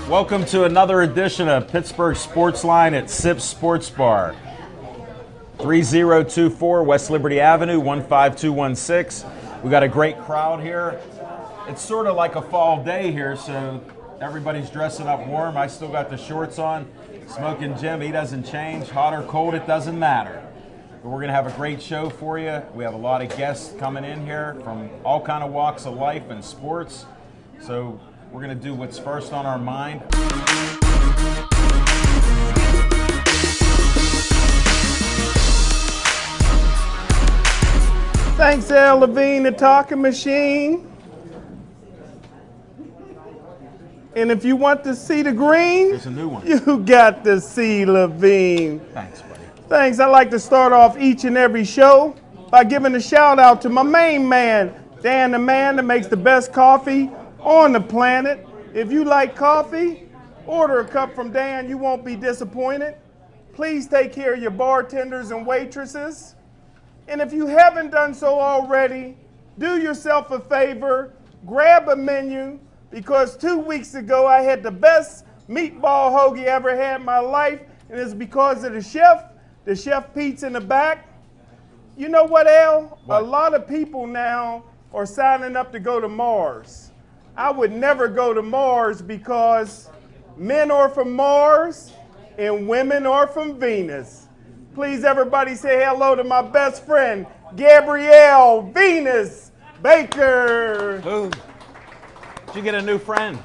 Welcome to another edition of Pittsburgh Sports Line at Sips Sports Bar. 3024 West Liberty Avenue, 15216. We got a great crowd here. It's sort of like a fall day here, so everybody's dressing up warm. I still got the shorts on. Smoking Jim, he doesn't change. Hot or cold, it doesn't matter. But we're going to have a great show for you. We have a lot of guests coming in here from all kind of walks of life and sports. So we're going to do what's first on our mind. Thanks, Al Levine, the talking machine. And if you want to see the green, There's a new one. You got to see Levine. Thanks, buddy. Thanks. I'd like to start off each and every show by giving a shout out to my main man, Dan the man that makes the best coffee on the planet. If you like coffee, order a cup from Dan. You won't be disappointed. Please take care of your bartenders and waitresses. And if you haven't done so already, do yourself a favor, grab a menu, because 2 weeks ago I had the best meatball hoagie I ever had in my life, and it's because of the Chef Pete's in the back. You know what, Al? What? A lot of people now are signing up to go to Mars. I would never go to Mars because men are from Mars and women are from Venus. Please, everybody, say hello to my best friend, Gabrielle Venus Baker. Who? Did you get a new friend?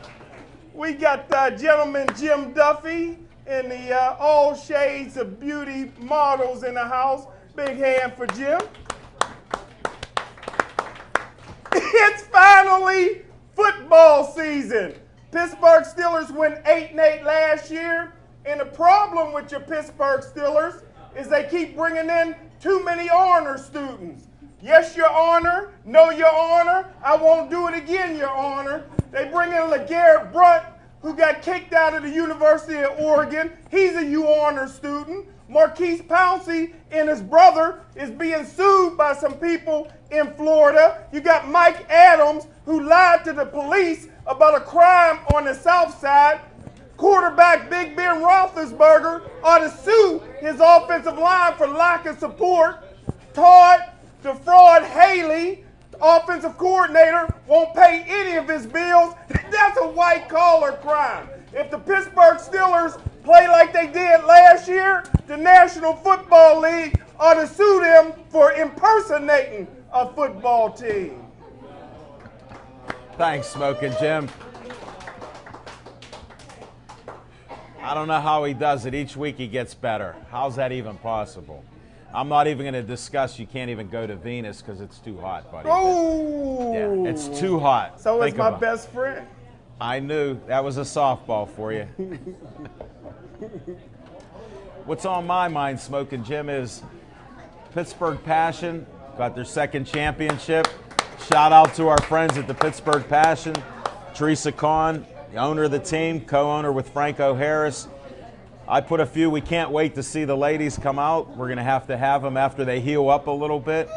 We got gentleman Jim Duffy and the all shades of beauty models in the house. Big hand for Jim. It's finally football season. Pittsburgh Steelers went 8-8 last year, and the problem with your Pittsburgh Steelers is they keep bringing in too many honor students. Yes, Your Honor. No, Your Honor. I won't do it again, Your Honor. They bring in LeGarrette Brunt, who got kicked out of the University of Oregon. He's a U Honor student. Marquise Pouncey and his brother is being sued by some people in Florida. You got Mike Adams, who lied to the police about a crime on the South Side. Quarterback Big Ben Roethlisberger ought to sue his offensive line for lack of support. Todd the fraud Haley, offensive coordinator, won't pay any of his bills. That's a white-collar crime. If the Pittsburgh Steelers play like they did last year, the National Football League ought to sue them for impersonating a football team. Thanks, Smoking Jim. I don't know how he does it. Each week he gets better. How's that even possible? I'm not even going to discuss you can't even go to Venus because it's too hot, buddy. Oh! Yeah, it's too hot. So Think is my about it. best friend. I knew that was a softball for you. What's on my mind, Smoking Jim, is Pittsburgh Passion got their second championship. Shout out to our friends at the Pittsburgh Passion. Teresa Kahn, the owner of the team, co-owner with Franco Harris. I put a few. We can't wait to see the ladies come out. We're going to have them after they heal up a little bit.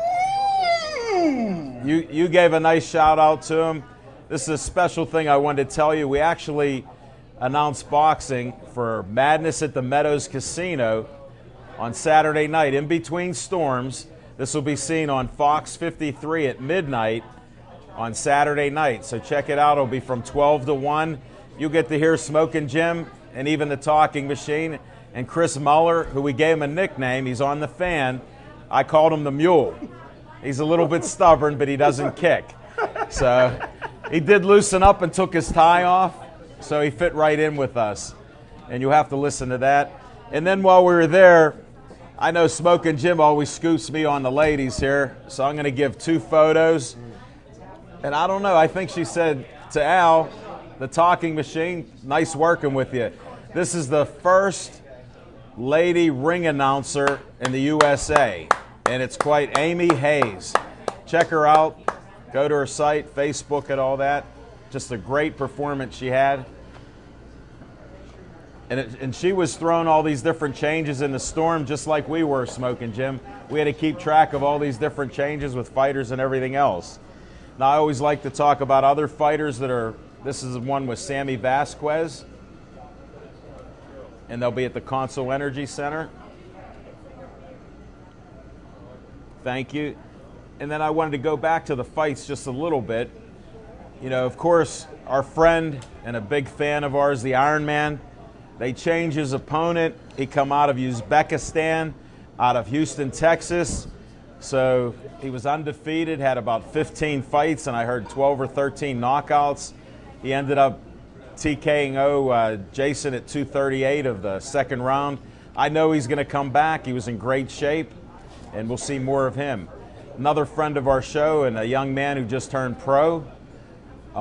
You gave a nice shout out to them. This is a special thing I wanted to tell you. We actually announced boxing for Madness at the Meadows Casino on Saturday night. In between storms, this will be seen on Fox 53 at midnight on Saturday night. So check it out. It'll be from 12 to 1. You'll get to hear Smoking Jim and even the talking machine. And Chris Muller, who we gave him a nickname, he's on The Fan. I called him the Mule. He's a little bit stubborn, but he doesn't kick. So he did loosen up and took his tie off, so he fit right in with us. And you'll have to listen to that. And then while we were there, I know Smoking Jim always scoops me on the ladies here, so I'm going to give 2 photos. And I don't know, I think she said to Al, the talking machine, nice working with you. This is the first lady ring announcer in the USA, and it's quite Amy Hayes. Check her out. Go to her site, Facebook, and all that. Just a great performance she had. And she was throwing all these different changes in the storm just like we were, Smoking Jim. We had to keep track of all these different changes with fighters and everything else. Now, I always like to talk about other fighters that are, this is one with Sammy Vasquez. and they'll be at the Consol Energy Center. Thank you. And then I wanted to go back to the fights just a little bit. You know, of course, our friend and a big fan of ours, the Iron Man, they changed his opponent. He come out of Uzbekistan, out of Houston, Texas. So he was undefeated, had about 15 fights, and I heard 12 or 13 knockouts. He ended up TKing Jason at 238 of the second round. I know he's going to come back. He was in great shape, and we'll see more of him. Another friend of our show and a young man who just turned pro,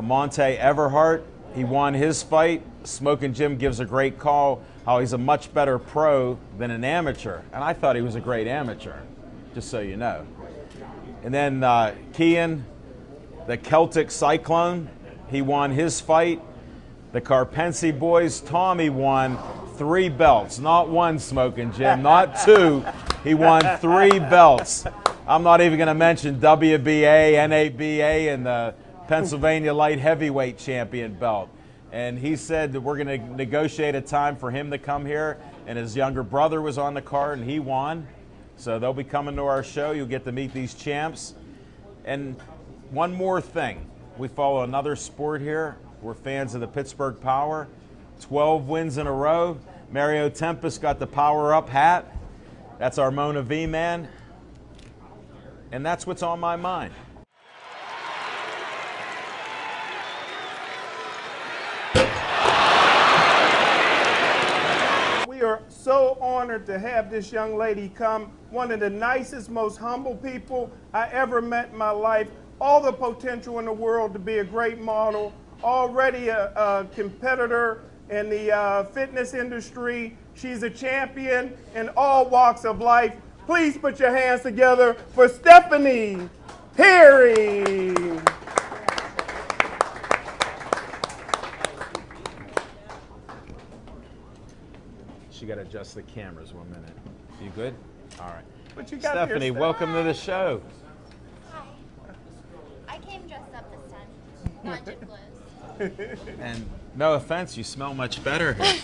Monte Everhart. He won his fight. Smoking Jim gives a great call how he's a much better pro than an amateur. And I thought he was a great amateur, just so you know. And then Kian, the Celtic Cyclone, he won his fight. The Carpensi boys, Tommy won 3 belts. Not one, Smoking Jim, not 2. He won 3 belts. I'm not even going to mention WBA, NABA, and the Pennsylvania Light Heavyweight Champion belt. And he said that we're going to negotiate a time for him to come here, and his younger brother was on the card, and he won. So they'll be coming to our show. You'll get to meet these champs. And one more thing. We follow another sport here. We're fans of the Pittsburgh Power. 12 wins in a row. Mario Tempest got the Power Up hat. That's our Mona V man. And that's what's on my mind. We are so honored to have this young lady come. One of the nicest, most humble people I ever met in my life. All the potential in the world to be a great model. Already a competitor in the fitness industry. She's a champion in all walks of life. Please put your hands together for Stephanie Perry. She got to adjust the cameras 1 minute. You good? All right. What you got Stephanie, there, welcome to the show. Hi. I came dressed up this time, not gym clothes. And no offense, you smell much better here.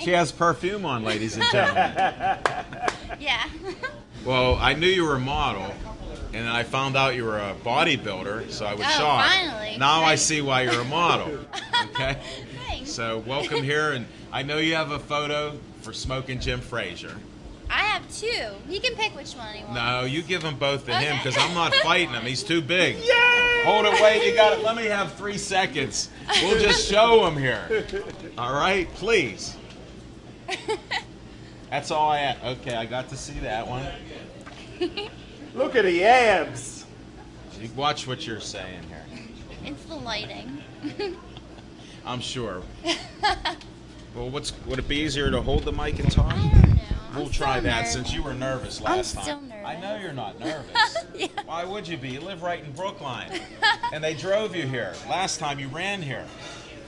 She has perfume on, ladies and gentlemen. Yeah. Well, I knew you were a model, and I found out you were a bodybuilder, so I was shocked. Finally. Now I Nice. see why you're a model. Okay? Thanks. So welcome here, and I know you have a photo for Smoking Jim Frazier. I have 2. He can pick which one he wants. No, you give them both to him Okay. because I'm not fighting him. He's too big. Yay! Hold it, wait, you got it. Let me have 3 seconds. We'll just show him here. All right, please. That's all I had. Okay, I got to see that one. Look at the abs. You watch what you're saying here. It's the lighting. I'm sure. Well, would it be easier to hold the mic and talk? I don't know. We'll I'm try still that nervous. since you were nervous last time. still nervous. I know you're not nervous. Yeah. Why would you be? You live right in Brookline. And they drove you here. Last time you ran here.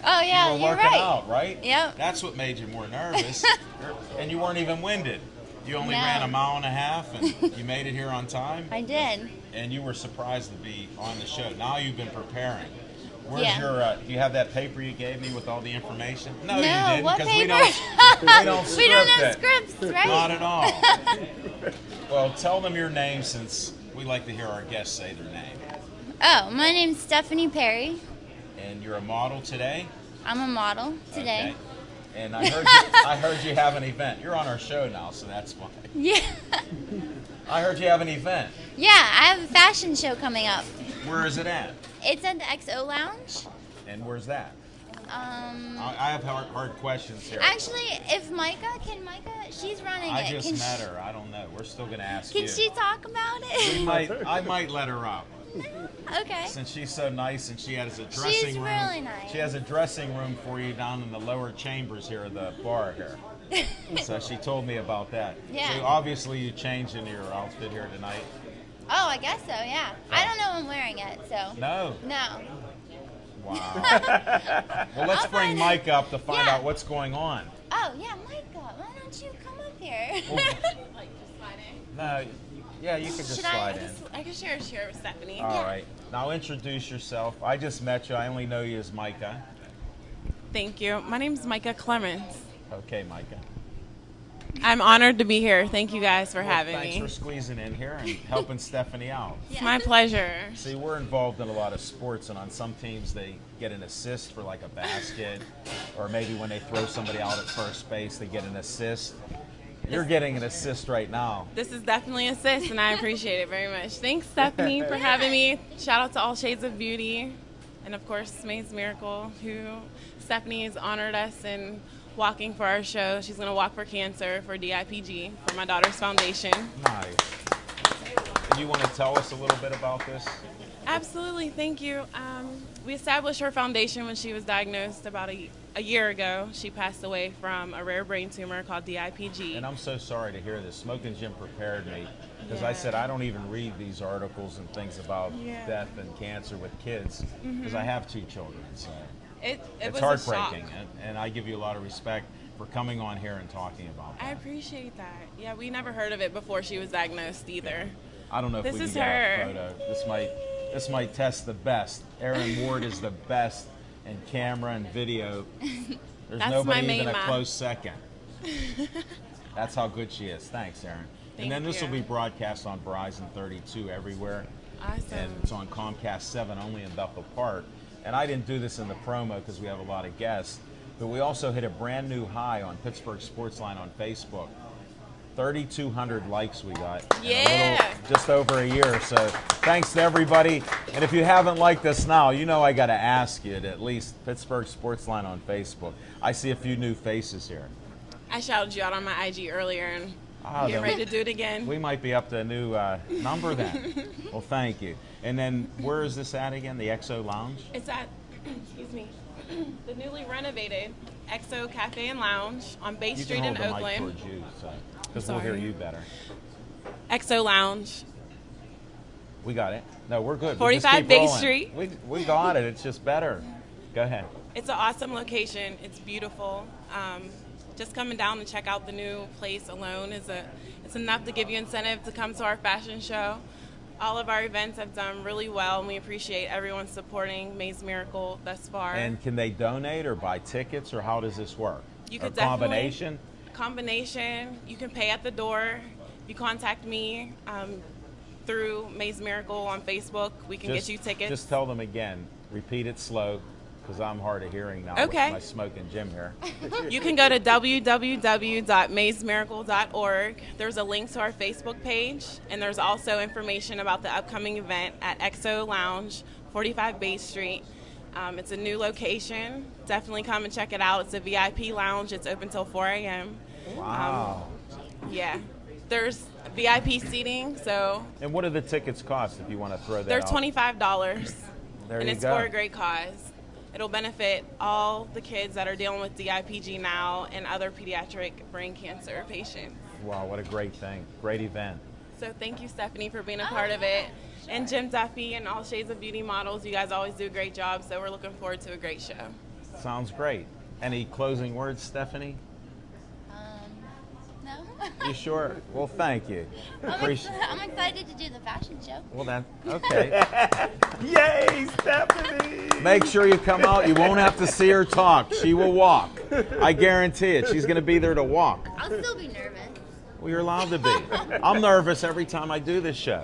Oh yeah, You were you're working right. out, right? Yep. That's what made you more nervous. And you weren't even winded. You only No. ran a mile and a half, and you made it here on time. I did. And you were surprised to be on the show. Now you've been preparing. Where's Yeah. your? Do you have that paper you gave me with all the information? No, you No, didn't, what because paper? we don't We don't script have it. scripts, right? Not at all. Well, tell them your name since we like to hear our guests say their name. Oh, my name's Stephanie Perry. And you're a model today. I'm a model today. Okay. And I heard you have an event. You're on our show now, so that's why. Yeah. I heard you have an event. Yeah, I have a fashion show coming up. Where is it at? It's at the XO Lounge. And where's that? Um, I have hard questions here. Actually, if Micah, she's running I it. just Can met her. I don't know. We're still going to ask Can you. she talk about it? I might let her up. Okay. Since she's so nice and she has a dressing She's room. really nice. She has a dressing room for you down in the lower chambers here of the bar here. So she told me about that. Yeah. So obviously you changed into your outfit here tonight. Oh, I guess so, yeah. I don't know I'm wearing it, so. No. No. Wow. Well, let's I'll bring find Mike out. up to find Yeah. out what's going on. Oh, yeah, Micah, why don't you come up here? No, yeah, you could just Should I slide in. just- I can share a chair with Stephanie. All right. Now introduce yourself. I just met you. I only know you as Micah. Thank you. My name's Micah Clemens. Okay, Micah. I'm honored to be here. Thank you guys for having Thanks me. for squeezing in here and helping Stephanie out. It's my pleasure. See, we're involved in a lot of sports, and on some teams they get an assist for like a basket, or maybe when they throw somebody out at first base, they get an assist. You're getting an assist right now. This is definitely an assist, and I appreciate it very much. Thanks, Stephanie, for having me. Shout out to All Shades of Beauty, and of course, May's Miracle, who Stephanie has honored us in walking for our show. She's going to walk for cancer for DIPG, for my daughter's foundation. Nice. And you want to tell us a little bit about this? Absolutely, thank you. We established her foundation when she was diagnosed about a year ago. She passed away from a rare brain tumor called DIPG. And I'm so sorry to hear this. Smoking Jim prepared me because I Yeah. said I don't even read these articles and things about Yeah. death and cancer with kids because I have 2 children. So It it's was heartbreaking, a shock. and I give you a lot of respect for coming on here and talking about that. I appreciate that. Yeah, we never heard of it before she was diagnosed either. I don't know if This we can is get her. a photo. This might test the best. Erin Ward is the best in camera and video. There's That's nobody my even a main close second. That's how good she is. Thanks, Erin. And then Thank this will you. be broadcast on Verizon 32 everywhere. Awesome. And it's on Comcast 7 only in Bethel Park. And I didn't do this in the promo because we have a lot of guests, but we also hit a brand new high on Pittsburgh Sportsline on Facebook. 3,200 likes we got in a little, just over a year. So thanks to everybody. And if you haven't liked us now, you know I got to ask you to at least Pittsburgh Sportsline on Facebook. I see a few new faces here. I shouted you out on my IG earlier, and then you're ready to do it again. We might be up to a new number then. Well, thank you. And then where is this at again? The XO Lounge? It's at, excuse me, the newly renovated XO Cafe and Lounge on Bay You Street can in hold the mic Oakland. towards you, because we'll hear Sorry. you better. XO Lounge. We got it. No, we're good. 45 Bay Street. We got it. It's just better. Go ahead. It's an awesome location. It's beautiful. Just coming down to check out the new place alone it's enough to give you incentive to come to our fashion show. All of our events have done really well, and we appreciate everyone supporting May's Miracle thus far. And can they donate or buy tickets, or how does this work? You Or could definitely combination? You can pay at the door. You contact me through May's Miracle on Facebook. We can get you tickets. Just tell them again. Repeat it slow, because I'm hard of hearing now Okay. with my Smoking Jim here. You can go to www.maysmiracle.org. There's a link to our Facebook page, and there's also information about the upcoming event at XO Lounge, 45 Bay Street. It's a new location. Definitely come and check it out. It's a VIP lounge. It's open till 4 a.m. Wow. Yeah. There's VIP seating, so And what do the tickets cost if you want to throw that they're out? $25. There and you it's go. for a great cause. It'll benefit all the kids that are dealing with DIPG now and other pediatric brain cancer patients. Wow, what a great thing. Great event. So thank you, Stephanie, for being a part of it. And Jim Duffy and All Shades of Beauty Models. You guys always do a great job, so we're looking forward to a great show. Sounds great. Any closing words, Stephanie? No. You sure? Well, thank you. Appreciate. I'm excited to do the fashion show. Well, then, okay. Yay, Stephanie! Make sure you come out. You won't have to see her talk. She will walk. I guarantee it. She's going to be there to walk. I'll still be nervous. Well, you're allowed to be. I'm nervous every time I do this show.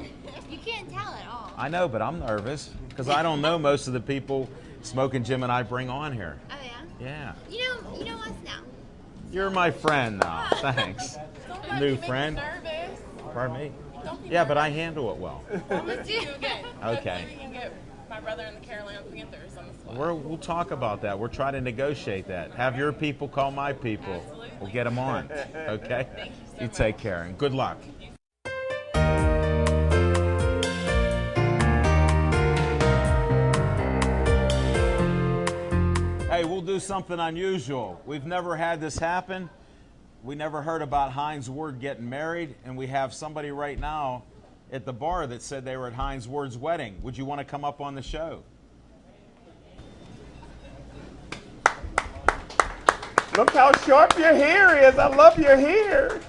You can't tell at all. I know, but I'm nervous because I don't know most of the people Smoking Jim and I bring on here. Oh yeah. Yeah. You know us now. You're my friend now. Thanks. New friend. Nervous. Pardon me? Yeah, but I handle it well. Let's do it again. Okay. Hopefully we can get my brother and the Carolina Panthers on the squad. We'll talk about that. We're trying to negotiate that. Have your people call my people. Absolutely. We'll get them on. Okay? Thank you so You much. take care and good luck. Hey, we'll do something unusual. We've never had this happen. We never heard about Hines Ward getting married, and we have somebody right now at the bar that said they were at Hines Ward's wedding. Would you want to come up on the show? Look how sharp your hair is. I love your hair.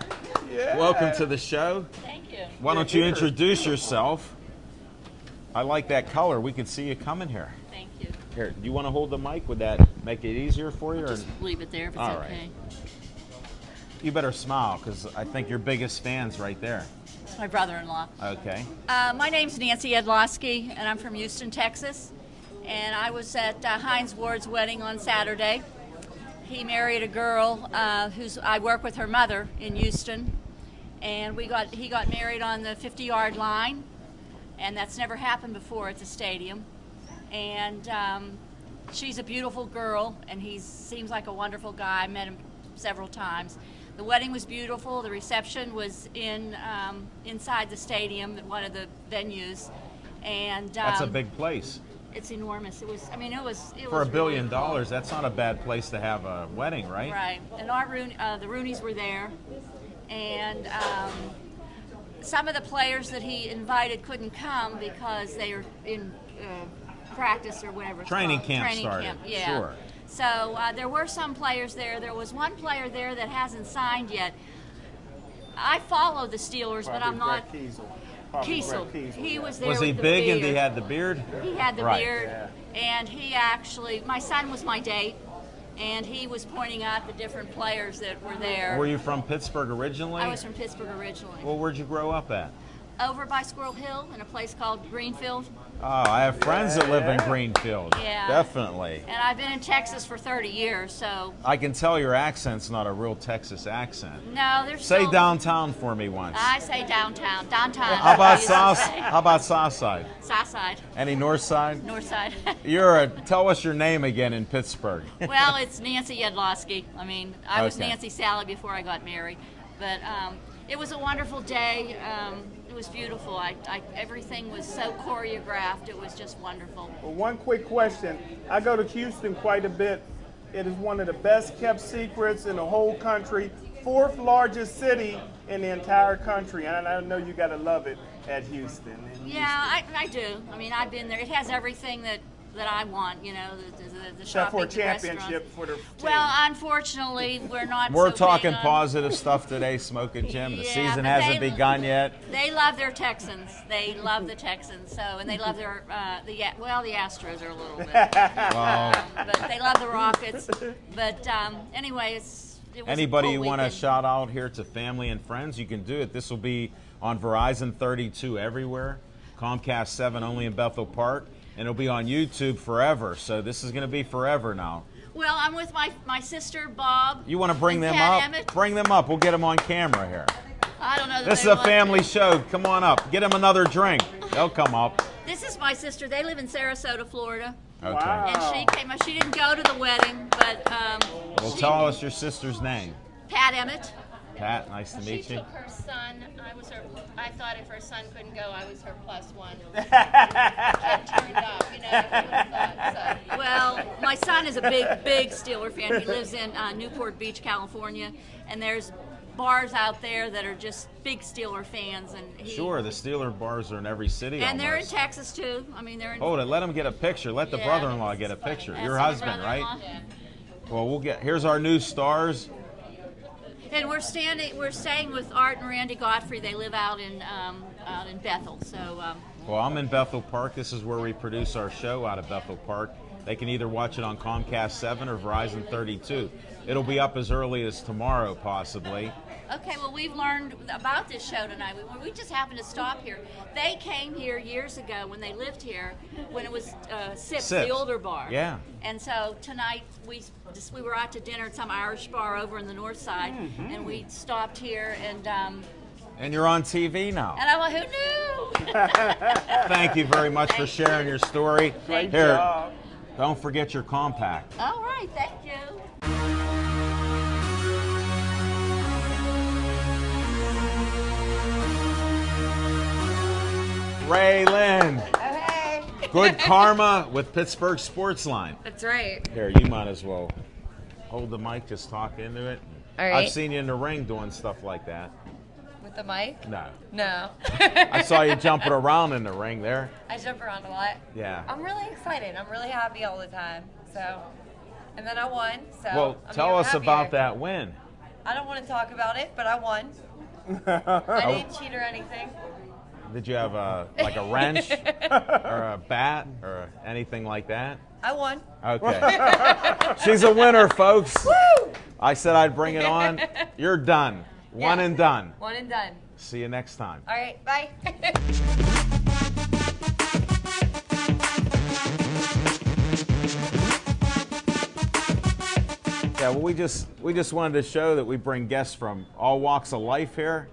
Yeah. Welcome to the show. Thank you. Why don't you introduce yourself? I like that color. We could see you coming here. Thank you. Here, do you want to hold the mic? Would that make it easier for you? Or? Just leave it there if it's All right. okay. You better smile, because I think your biggest fan's right there. My brother-in-law. Okay. My name's Nancy Edlosky, and I'm from Houston, Texas. And I was at Heinz Ward's wedding on Saturday. He married a girl I work with her mother in Houston, and he got married on the 50-yard line, and that's never happened before at the stadium. And she's a beautiful girl, and he seems like a wonderful guy. I met him several times. The wedding was beautiful. The reception was inside the stadium at one of the venues, and That's a big place. it's enormous. It was for $1 billion, really cool. that's not a bad place to have a wedding, right? Right. And the Rooneys were there, and some of the players that he invited couldn't come because they were in practice or whatever. It's Training called. camp Training started. Camp, yeah. Sure. So there were some players there. There was one player there that hasn't signed yet. I follow the Steelers, but I'm not. Kiesel. He was there. Was he with the big and beard. he had the beard? He had the Right. beard, and he actually, my son was my date, and he was pointing out the different players that were there. Were you from Pittsburgh originally? I was from Pittsburgh originally. Well, where'd you grow up at? Over by Squirrel Hill in a place called Greenfield. Oh, I have friends that live in Greenfield. Yeah. Definitely. And I've been in Texas for 30 years, so. I can tell your accent's not a real Texas accent. No, there's Say still, downtown for me once. I say downtown. Downtown. How about I used to South? say. How about South Side? South side. Any North Side? North side. Tell us your name again in Pittsburgh. Well, it's Nancy Yedlosky. I mean, I was Okay. Nancy Sally before I got married. But it was a wonderful day. It was beautiful. Everything was so choreographed. It was just wonderful. Well, one quick question. I go to Houston quite a bit. It is one of the best kept secrets in the whole country. 4th largest city in the entire country. And I know you got to love it at Houston. Yeah, I do. I mean, I've been there. It has everything that I want, you know, the Except shopping, for a the championship restaurants. for the team. Well, unfortunately, we're not We're so big talking on- positive stuff today, Smoking Jim. The Yeah, season but hasn't they- begun yet. They love their Texans. They love the Texans. So, and they love their the Astros are a little bit, Well, but they love the Rockets. But anyway, it was anybody a you cool want to weekend. shout out here to family and friends, you can do it. This will be on Verizon 32 everywhere, Comcast 7 only in Bethel Park, and it'll be on YouTube forever. So this is going to be forever now. Well, I'm with my sister Bob. You want to bring and them Pat up? Emmett. Bring them up. We'll get them on camera here. I don't know. That This is they a want family to. show. Come on up. Get them another drink. They'll come up. This is my sister. They live in Sarasota, Florida. Okay. Wow. And she came. She didn't go to the wedding, but Well, she- tell us your sister's name. Pat Emmett. Pat, nice to She meet you. took her son. I thought if her son couldn't go, I was her plus one. Kid turned up, you know. Who would have thought? So. Well, my son is a big Steeler fan. He lives in Newport Beach, California, and there's bars out there that are just big Steeler fans. And Sure, the Steeler bars are in every city And they're in almost. Texas too. I mean, they're in. Hold it. Let him get a picture. Let the Yeah, brother-in-law this get a is funny. picture. That's Your my husband, right? brother-in-law. Well, here's our new stars. And we're staying with Art and Randy Godfrey. They live out in Bethel. So Well, I'm in Bethel Park. This is where we produce our show out of Bethel Park. They can either watch it on Comcast 7 or Verizon 32. It'll be up as early as tomorrow, possibly. okay, well, we've learned about this show tonight. We just happened to stop here. They came here years ago when they lived here, when it was Sips, the Sips. older bar. Yeah. And so tonight we were out to dinner at some Irish bar over in the north side, and we stopped here, and And you're on TV now. I'm like, who knew? Thank you very much for Thank sharing your story. Great Here, job. don't forget your compact. All right, thank you. Ray Lynn. Oh, hey. Good karma with Pittsburgh Sportsline. That's right. Here, you might as well hold the mic, just talk into it. All right. I've seen you in the ring doing stuff like that. With the mic? No. No. I saw you jumping around in the ring there. I jump around a lot. Yeah. I'm really excited. I'm really happy all the time. So, and then I won. So Well, I'm tell even us about happier. that win. I don't want to talk about it, but I won. I didn't cheat or anything. Did you have like a wrench or a bat or anything like that? I won. Okay. She's a winner, folks. Woo! I said I'd bring it on. You're done. One and done. One and done. See you next time. All right, bye. Yeah, well, we just wanted to show that we bring guests from all walks of life here.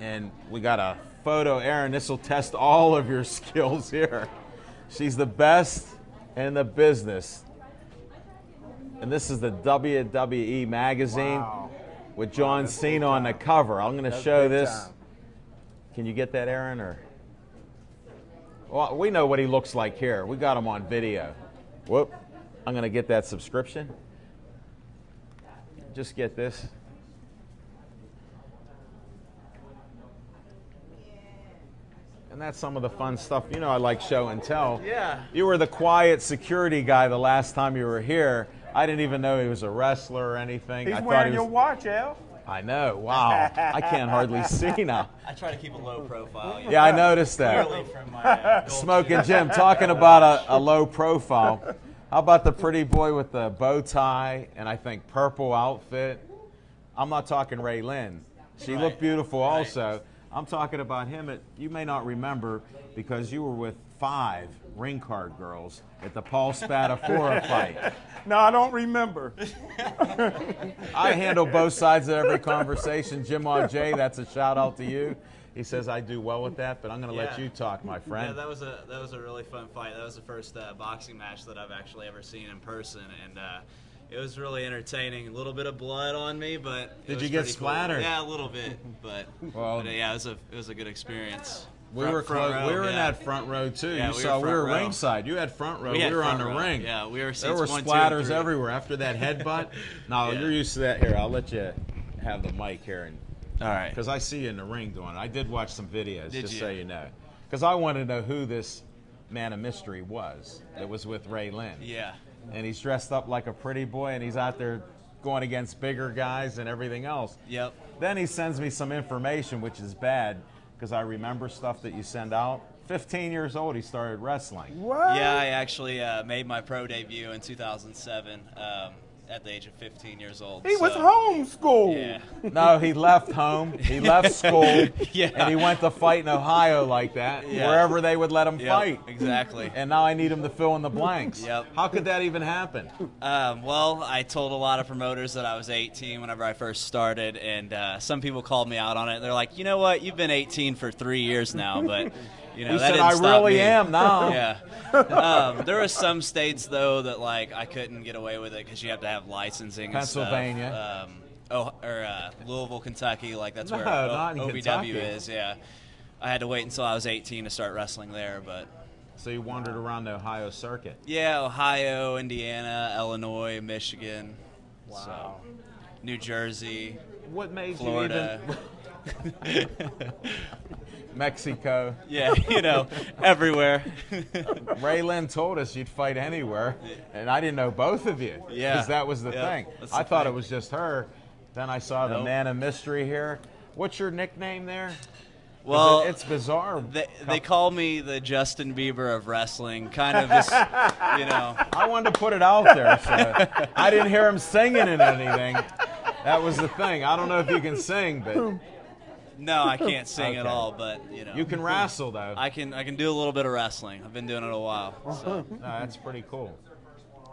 And we got a photo, Erin. This will test all of your skills here. She's the best in the business. And this is the WWE magazine with John Cena on the cover. I'm going to show this. Can you get that, Erin? Or well, we know what he looks like here. We got him on video. Whoop. I'm going to get that subscription. Just get this. And that's some of the fun stuff. You know, I like show and tell. Yeah. You were the quiet security guy the last time you were here. I didn't even know he was a wrestler or anything. He's I thought wearing he was. your watch, Al. I know. Wow. I can't hardly see now. I try to keep a low profile. You know, Yeah, I noticed that. clearly from my gold Smoking chain. Jim, talking about a low profile. How about the pretty boy with the bow tie and I think purple outfit? I'm not talking Ray Lynn. She looked beautiful also. I'm talking about him. You may not remember because you were with 5 ring card girls at the Paul Spadafora fight. No, I don't remember. I handle both sides of every conversation. Jim on Jay, that's a shout out to you. He says I do well with that, but I'm going to let you talk, my friend. Yeah, that was a really fun fight. That was the first boxing match that I've actually ever seen in person, and it was really entertaining. A little bit of blood on me, but Did you get splattered? Cool. Yeah, a little bit, but yeah, it was a good experience. We were row, we were in that front row too. Yeah, you saw we front were row. ringside. You had front row. We had were on front the row. ring. Yeah, we were seats There were 1, 2, and splatters 3. everywhere after that headbutt. No, Yeah. you're used to that. Here, I'll let you have the mic here, and All right. because I see you in the ring doing it. I did watch some videos, Did just you? so you know, because I wanted to know who this man of mystery was that was with Ray Lynn. Yeah. And he's dressed up like a pretty boy, and he's out there going against bigger guys and everything else. Yep. Then he sends me some information, which is bad, because I remember stuff that you send out. 15 years old, he started wrestling. What? Yeah, I actually made my pro debut in 2007 at the age of 15 years old. He was so- homeschooled. Yeah. No, he left home, he left school, Yeah. and he went to fight in Ohio like that, Yeah. wherever they would let him Yep, fight. exactly. And now I need him to fill in the blanks. Yep. How could that even happen? Well, I told a lot of promoters that I was 18 whenever I first started, and some people called me out on it. They're like, you know what? You've been 18 for 3 years now, but you know He that said, didn't I stop really me." am now. Yeah. There were some states though that like I couldn't get away with it because you have to have licensing. Pennsylvania. And stuff. Louisville, Kentucky. Like that's where No, not in OVW Kentucky. is. Yeah. I had to wait until I was 18 to start wrestling there, but. So you wandered around the Ohio circuit. Yeah, Ohio, Indiana, Illinois, Michigan, so, New Jersey, What made Florida. you even... Mexico. Yeah, everywhere. Ray Lynn told us you'd fight anywhere, and I didn't know both of you. Yeah. Because that was the Yeah, thing. that's the I thought thing. it was just her. Then I saw the Nope. man of mystery here. What's your nickname there? 'Cause Well, it's bizarre. They call me the Justin Bieber of wrestling, kind of this, I wanted to put it out there, so I didn't hear him singing in anything. That was the thing. I don't know if you can sing, but No, I can't sing at Okay. all, but you can wrestle though. I can do a little bit of wrestling. I've been doing it a while. So, No, that's pretty cool.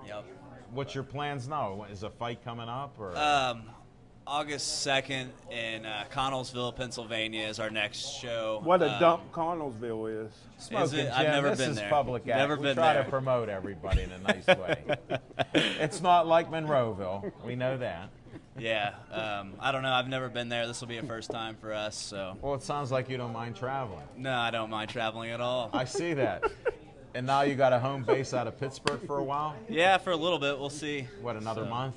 yep. What's your plans now? Is a fight coming up, or August 2nd in Connellsville, Pennsylvania is our next show. What a dump Connellsville is. Smoking Is it? Jim, I've never this been is there. public act. Never we been try there. to promote everybody in a nice way. It's not like Monroeville. We know that. Yeah, I don't know. I've never been there. This will be a first time for us. So Well, it sounds like you don't mind traveling. no, I don't mind traveling at all. I see that. And now you got a home base out of Pittsburgh for a while? Yeah, for a little bit. We'll see. What, another month?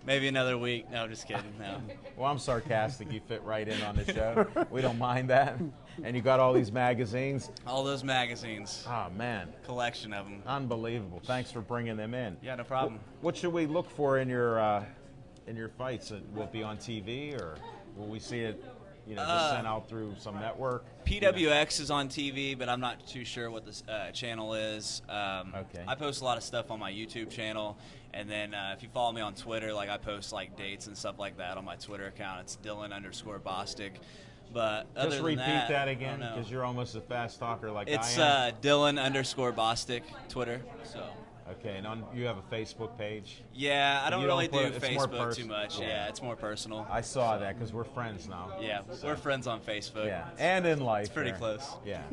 Maybe another week. No, just kidding. No. Well, I'm sarcastic. You fit right in on the show. We don't mind that. And you got all these magazines. All those magazines. Oh, man. Collection of them. Unbelievable. Thanks for bringing them in. Yeah, no problem. What should we look for in your fights? Will it be on TV, or will we see it just sent out through some network? PWX is on TV, but I'm not too sure what this channel is. Okay. I post a lot of stuff on my YouTube channel, and then if you follow me on Twitter, like I post like dates and stuff like that on my Twitter account. It's Dylan_Bostic. But other Just than repeat that I again, don't know. because you're almost a fast talker like It's I am. Dylan_Bostic Twitter. So. Okay, and you have a Facebook page? Yeah, I don't You don't really put do it- it's more Facebook too much. Yeah. Yeah, it's more personal. I saw that because we're friends now. Yeah, we're friends on Facebook. Yeah, and in life. It's pretty there. close. Yeah.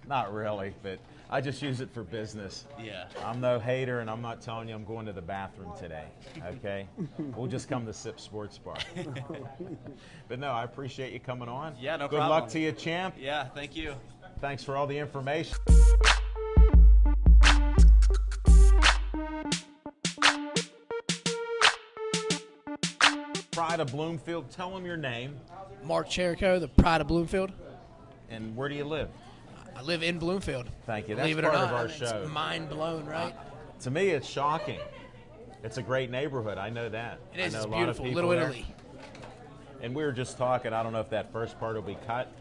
Not really, but I just use it for business. Yeah. I'm no hater, and I'm not telling you I'm going to the bathroom today, okay? We'll just come to Sip Sports Bar. But no, I appreciate you coming on. Yeah, no Good problem. luck to you, champ. Yeah, thank you. Thanks for all the information. Pride of Bloomfield, tell them your name, Mark Cherico, the Pride of Bloomfield. and where do you live? I live in Bloomfield. Thank you. That's Believe it or part not, of our it's show. mind blown, right? To me, it's shocking. It's a great neighborhood. I know that. It is. I know It's a lot beautiful. of people Little there. Italy. And we were just talking. I don't know if that first part will be cut,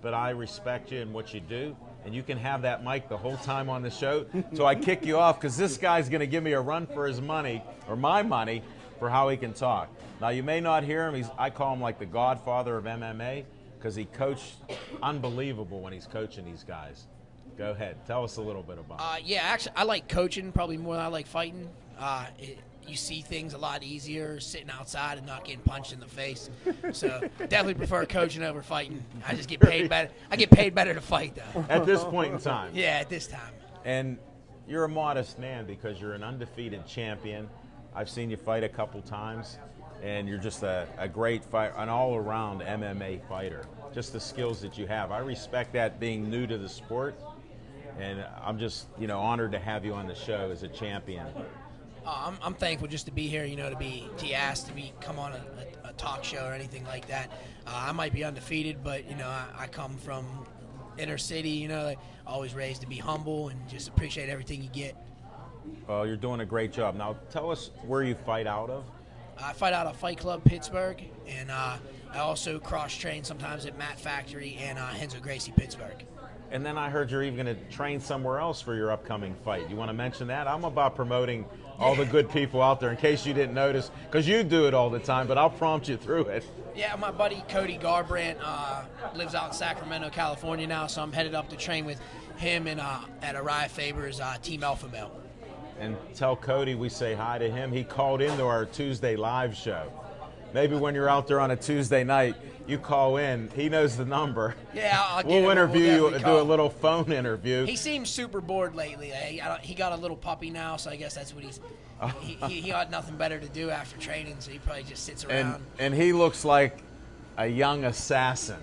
but I respect you and what you do. And you can have that mic the whole time on the show. So I kick you off because this guy's going to give me a run for his money, or my money, for how he can talk. Now, you may not hear him. I call him like the godfather of MMA because he coached unbelievable when he's coaching these guys. Go ahead. Tell us a little bit about it. Yeah, actually, I like coaching probably more than I like fighting. You see things a lot easier sitting outside and not getting punched in the face. So definitely prefer coaching over fighting. I just get paid better. I get paid better to fight, though. At this point in time. Yeah, at this time. And you're a modest man because you're an undefeated champion. I've seen you fight a couple times, and you're just a great fighter, an all-around MMA fighter. Just the skills that you have. I respect that being new to the sport, and I'm just honored to have you on the show as a champion. I'm thankful just to be here, to be asked to come on a talk show or anything like that. I might be undefeated, but, I come from inner city, always raised to be humble and just appreciate everything you get. Well, you're doing a great job. Now, tell us where you fight out of. I fight out of Fight Club Pittsburgh, and I also cross-train sometimes at Matt Factory and Henzo Gracie Pittsburgh. And then I heard you're even going to train somewhere else for your upcoming fight. You want to mention that? I'm about promoting all the good people out there in case you didn't notice, because you do it all the time, but I'll prompt you through it. Yeah, my buddy Cody Garbrandt lives out in Sacramento, California now, so I'm headed up to train with him and at Araya Faber's Team Alpha Male. And tell Cody we say hi to him. He called into our Tuesday live show. Maybe when you're out there on a Tuesday night, you call in. He knows the number. Yeah, I'll get we'll him. interview We'll you, definitely do call. a little phone interview. He seems super bored lately. He got a little puppy now, so I guess that's what he got nothing better to do after training, so he probably just sits around. And he looks like a young assassin.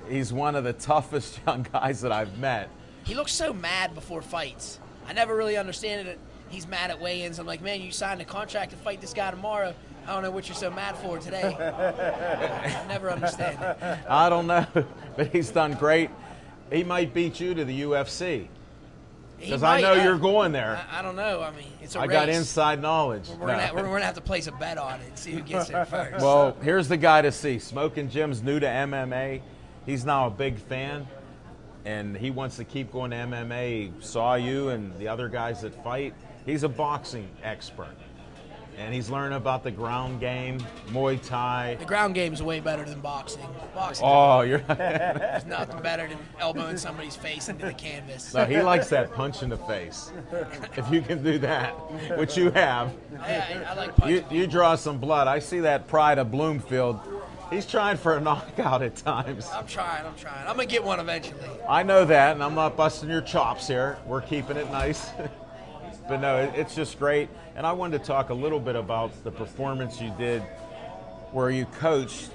He's one of the toughest young guys that I've met. He looks so mad before fights. I never really understand it. He's mad at weigh-ins. I'm like, man, you signed a contract to fight this guy tomorrow. I don't know what you're so mad for today. I never understand it. I don't know, but he's done great. He might beat you to the UFC. Because I know you're going there. I don't know. I mean, it's a race. I got inside knowledge. We're gonna have to place a bet on it and see who gets there first. Well, here's the guy to see. Smoking Jim's new to MMA. He's now a big fan, and he wants to keep going to MMA. He saw you and the other guys that fight. He's a boxing expert, and he's learning about the ground game, Muay Thai. The ground game is way better than boxing. Boxing. Oh, you're. There's nothing better than elbowing somebody's face into the canvas. No, he likes that punch in the face. If you can do that, which you have. Yeah, I like punching. You draw some blood. I see that Pride of Bloomfield. He's trying for a knockout at times. I'm trying. I'm going to get one eventually. I know that, and I'm not busting your chops here. We're keeping it nice. But no, it's just great. And I wanted to talk a little bit about the performance you did where you coached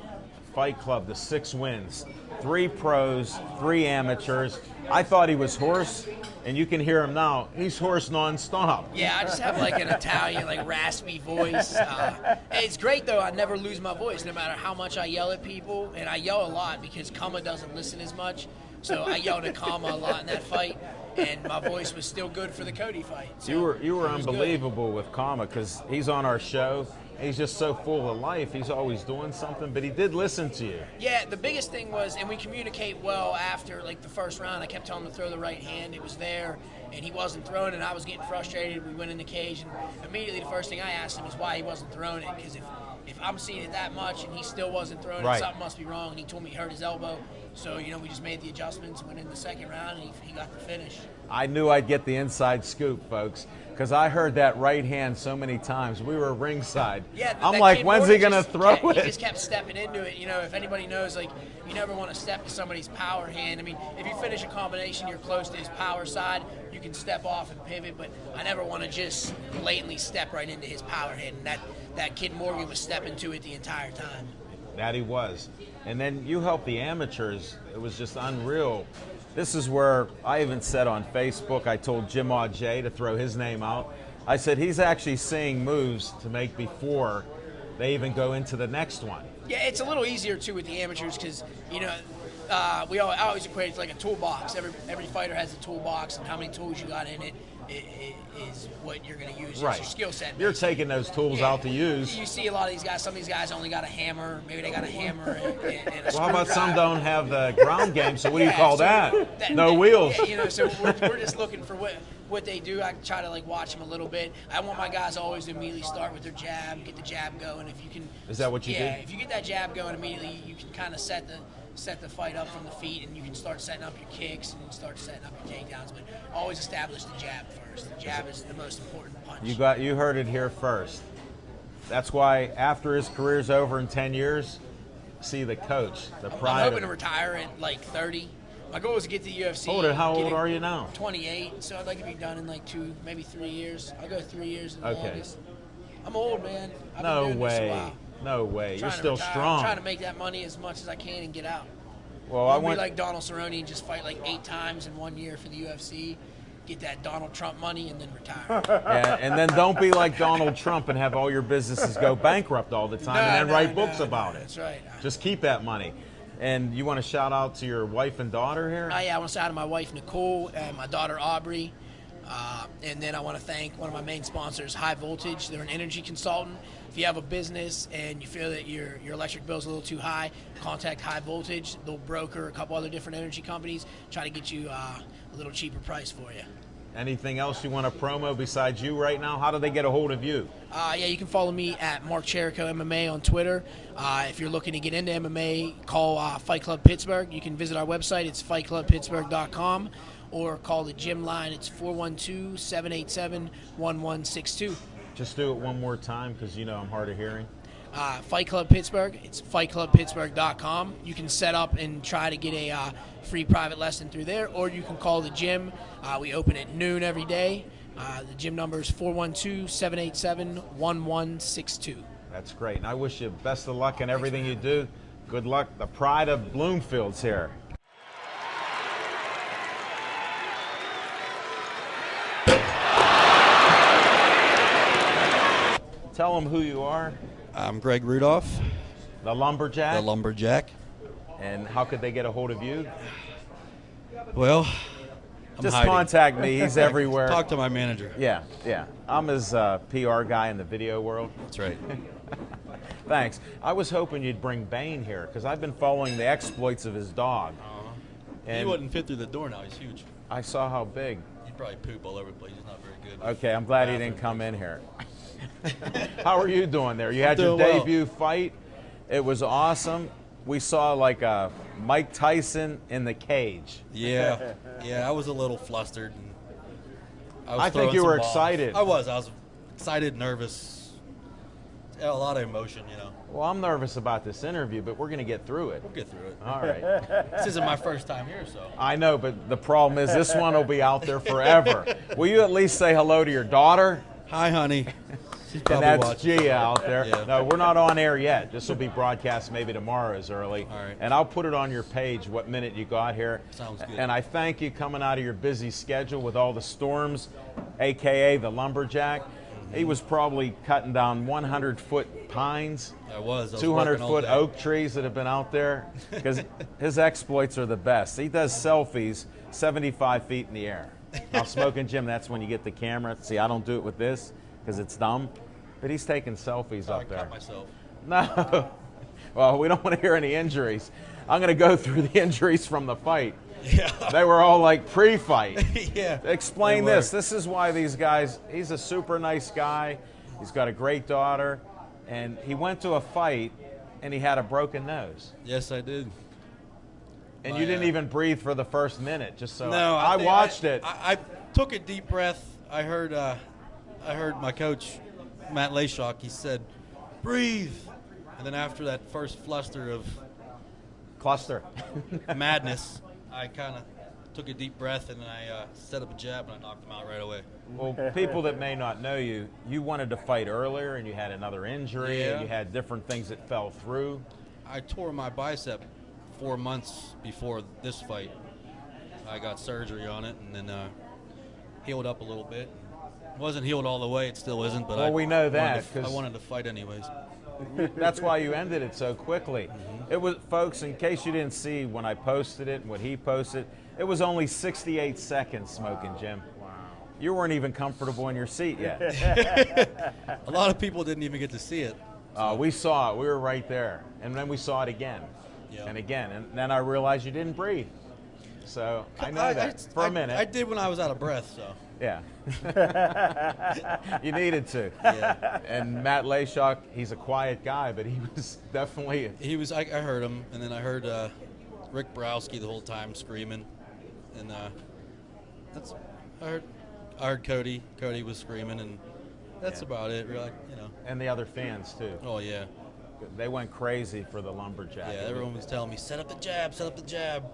Fight Club to 6 wins, 3 pros, 3 amateurs. I thought he was hoarse, and you can hear him now. He's hoarse nonstop. Yeah, I just have like an Italian, like raspy voice. It's great though. I never lose my voice, no matter how much I yell at people, and I yell a lot because Kama doesn't listen as much. So I yelled at Kama a lot in that fight, and my voice was still good for the Cody fight. So You were it was unbelievable with Kama because he's on our show. He's just so full of life. He's always doing something, but he did listen to you. Yeah, the biggest thing was, and we communicate well after, like, the first round. I kept telling him to throw the right hand. It was there, and he wasn't throwing it, and I was getting frustrated. We went in the cage, and immediately the first thing I asked him is why he wasn't throwing it, because if I'm seeing it that much and he still wasn't throwing it, something must be wrong, and he told me he hurt his elbow. So, we just made the adjustments, went in the second round, and he got the finish. I knew I'd get the inside scoop, folks, because I heard that right hand so many times. We were ringside. Yeah, I'm like, when's he going to throw it? He just kept stepping into it. If anybody knows, like, you never want to step to somebody's power hand. I mean, if you finish a combination, you're close to his power side, you can step off and pivot, but I never want to just blatantly step right into his power hand. And that kid Morgan was stepping to it the entire time. That he was. And then you helped the amateurs. It was just unreal. This is where I even said on Facebook, I told Jim Auger to throw his name out. I said he's actually seeing moves to make before they even go into the next one. Yeah, it's a little easier too with the amateurs because, I always equate it to like a toolbox. Every fighter has a toolbox, and how many tools you got in it is what you're going to use. Right. It's your skill set. You're taking those tools out to use. You see a lot of these guys. Some of these guys only got a hammer. Maybe they got a hammer and a Well, how about some screwdriver. don't have the ground game, so what do you call that? No wheels. Yeah, so we're just looking for what they do. I try to watch them a little bit. I want my guys always to immediately start with their jab, get the jab going. If you can, is that what you do? Yeah, if you get that jab going immediately, you can kind of set the fight up from the feet, and you can start setting up your kicks and start setting up your takedowns. But always establish the jab first. The jab is the most important punch. You heard it here first. That's why after his career's over in 10 years, see the coach, the pride. I'm hoping to retire at 30. My goal is to get to the UFC. How old are you now? 28. So I'd like to be done in 2, maybe 3 years. I'll go 3 years in Okay. August. I'm old, man. I've No been doing this a way. while. No way. You're Trying to still retire. strong. I'm trying to make that money as much as I can and get out. Well, I want to be like Donald Cerrone and just fight 8 times in 1 year for the UFC, get that Donald Trump money, and then retire. and then don't be like Donald Trump and have all your businesses go bankrupt all the time and then write books about it. That's right. Just keep that money. And you want to shout out to your wife and daughter here? Yeah, I want to shout out to my wife, Nicole, and my daughter, Aubrey. And then I want to thank one of my main sponsors, High Voltage. They're an energy consultant. If you have a business and you feel that your electric bill is a little too high, contact High Voltage. They'll broker a couple other different energy companies, try to get you a little cheaper price for you. Anything else you want to promo besides you right now? How do they get a hold of you? Yeah, you can follow me at Mark Cherico MMA on Twitter. If you're looking to get into MMA, call Fight Club Pittsburgh. You can visit our website. It's fightclubpittsburgh.com. Or call the gym line. It's 412-787-1162. Just do it one more time because I'm hard of hearing. Fight Club Pittsburgh. It's fightclubpittsburgh.com. You can set up and try to get a free private lesson through there, or you can call the gym. We open at noon every day. The gym number is 412-787-1162. That's great. And I wish you best of luck in everything you do. Good luck. The pride of Bloomfield's here. Tell them who you are. I'm Greg Rudolph. The Lumberjack? The Lumberjack. And how could they get a hold of you? Well, just contact me. He's everywhere. Talk to my manager. Yeah. I'm his PR guy in the video world. That's right. Thanks. I was hoping you'd bring Bane here because I've been following the exploits of his dog. And he wouldn't fit through the door now. He's huge. I saw how big. He'd probably poop all over the place. He's not very good. Okay, I'm glad he didn't come in here. How are you doing there? You had your doing debut fight. It was awesome. We saw like a Mike Tyson in the cage. Yeah, I was a little flustered. And I think you were excited. I was excited, nervous, a lot of emotion, Well, I'm nervous about this interview, but we're going to get through it. We'll get through it. All right. This isn't my first time here, so. I know, but the problem is this one will be out there forever. Will you at least say hello to your daughter? Hi, honey. She's and probably that's watching. Gia out there. Yeah. No, we're not on air yet. This will be broadcast maybe tomorrow as early. All right. And I'll put it on your page what minute you got here. Sounds good. And I thank you coming out of your busy schedule with all the storms, a.k.a. the Lumberjack. He was probably cutting down 100-foot pines. I was 200-foot oak trees that have been out there because his exploits are the best. He does selfies 75 feet in the air. Now, Smoking Jim, that's when you get the camera. See, I don't do it with this because it's dumb. But he's taking selfies I up there. cut myself. No. Well, we don't want to hear any injuries. I'm going to go through the injuries from the fight. Yeah. They were all like pre-fight. Yeah. Explain they were. this. This is why these guys, he's a super nice guy. He's got a great daughter. And he went to a fight and he had a broken nose. Yes, I did. And My, you didn't even breathe for the first minute, just so No, I think watched it. I took a deep breath. I heard my coach, Matt Layshock. He said, "Breathe." And then after that first fluster of Cluster. madness, I kind of took a deep breath and I set up a jab and I knocked him out right away. Well, people that may not know you, you wanted to fight earlier and you had another injury and Yeah. you had different things that fell through. I tore my bicep 4 months before this fight. I got surgery on it and then healed up a little bit. Wasn't healed all the way, it still isn't, but Well, we know that, I 'cause- wanted to fight anyways. That's why you ended it so quickly. It was, folks, in case you didn't see when I posted it and what he posted, it was only 68 seconds, Smoking Jim. Wow. You weren't even comfortable in your seat yet. A lot of people didn't even get to see it. We saw it. We were right there. And then we saw it again Yeah. and again. And then I realized you didn't breathe. So I know that for a minute. I did when I was out of breath, so. Yeah. You needed to. Yeah. And Matt Layshock, he's a quiet guy, but he was definitely. He was. I heard him, and then I heard Rick Browski the whole time screaming, and that's. I heard Cody. Cody was screaming, and that's about it. Really, you know. And the other fans, too. Oh yeah. They went crazy for the lumberjack. Yeah. Everyone was telling me, "Set up the jab. Set up the jab."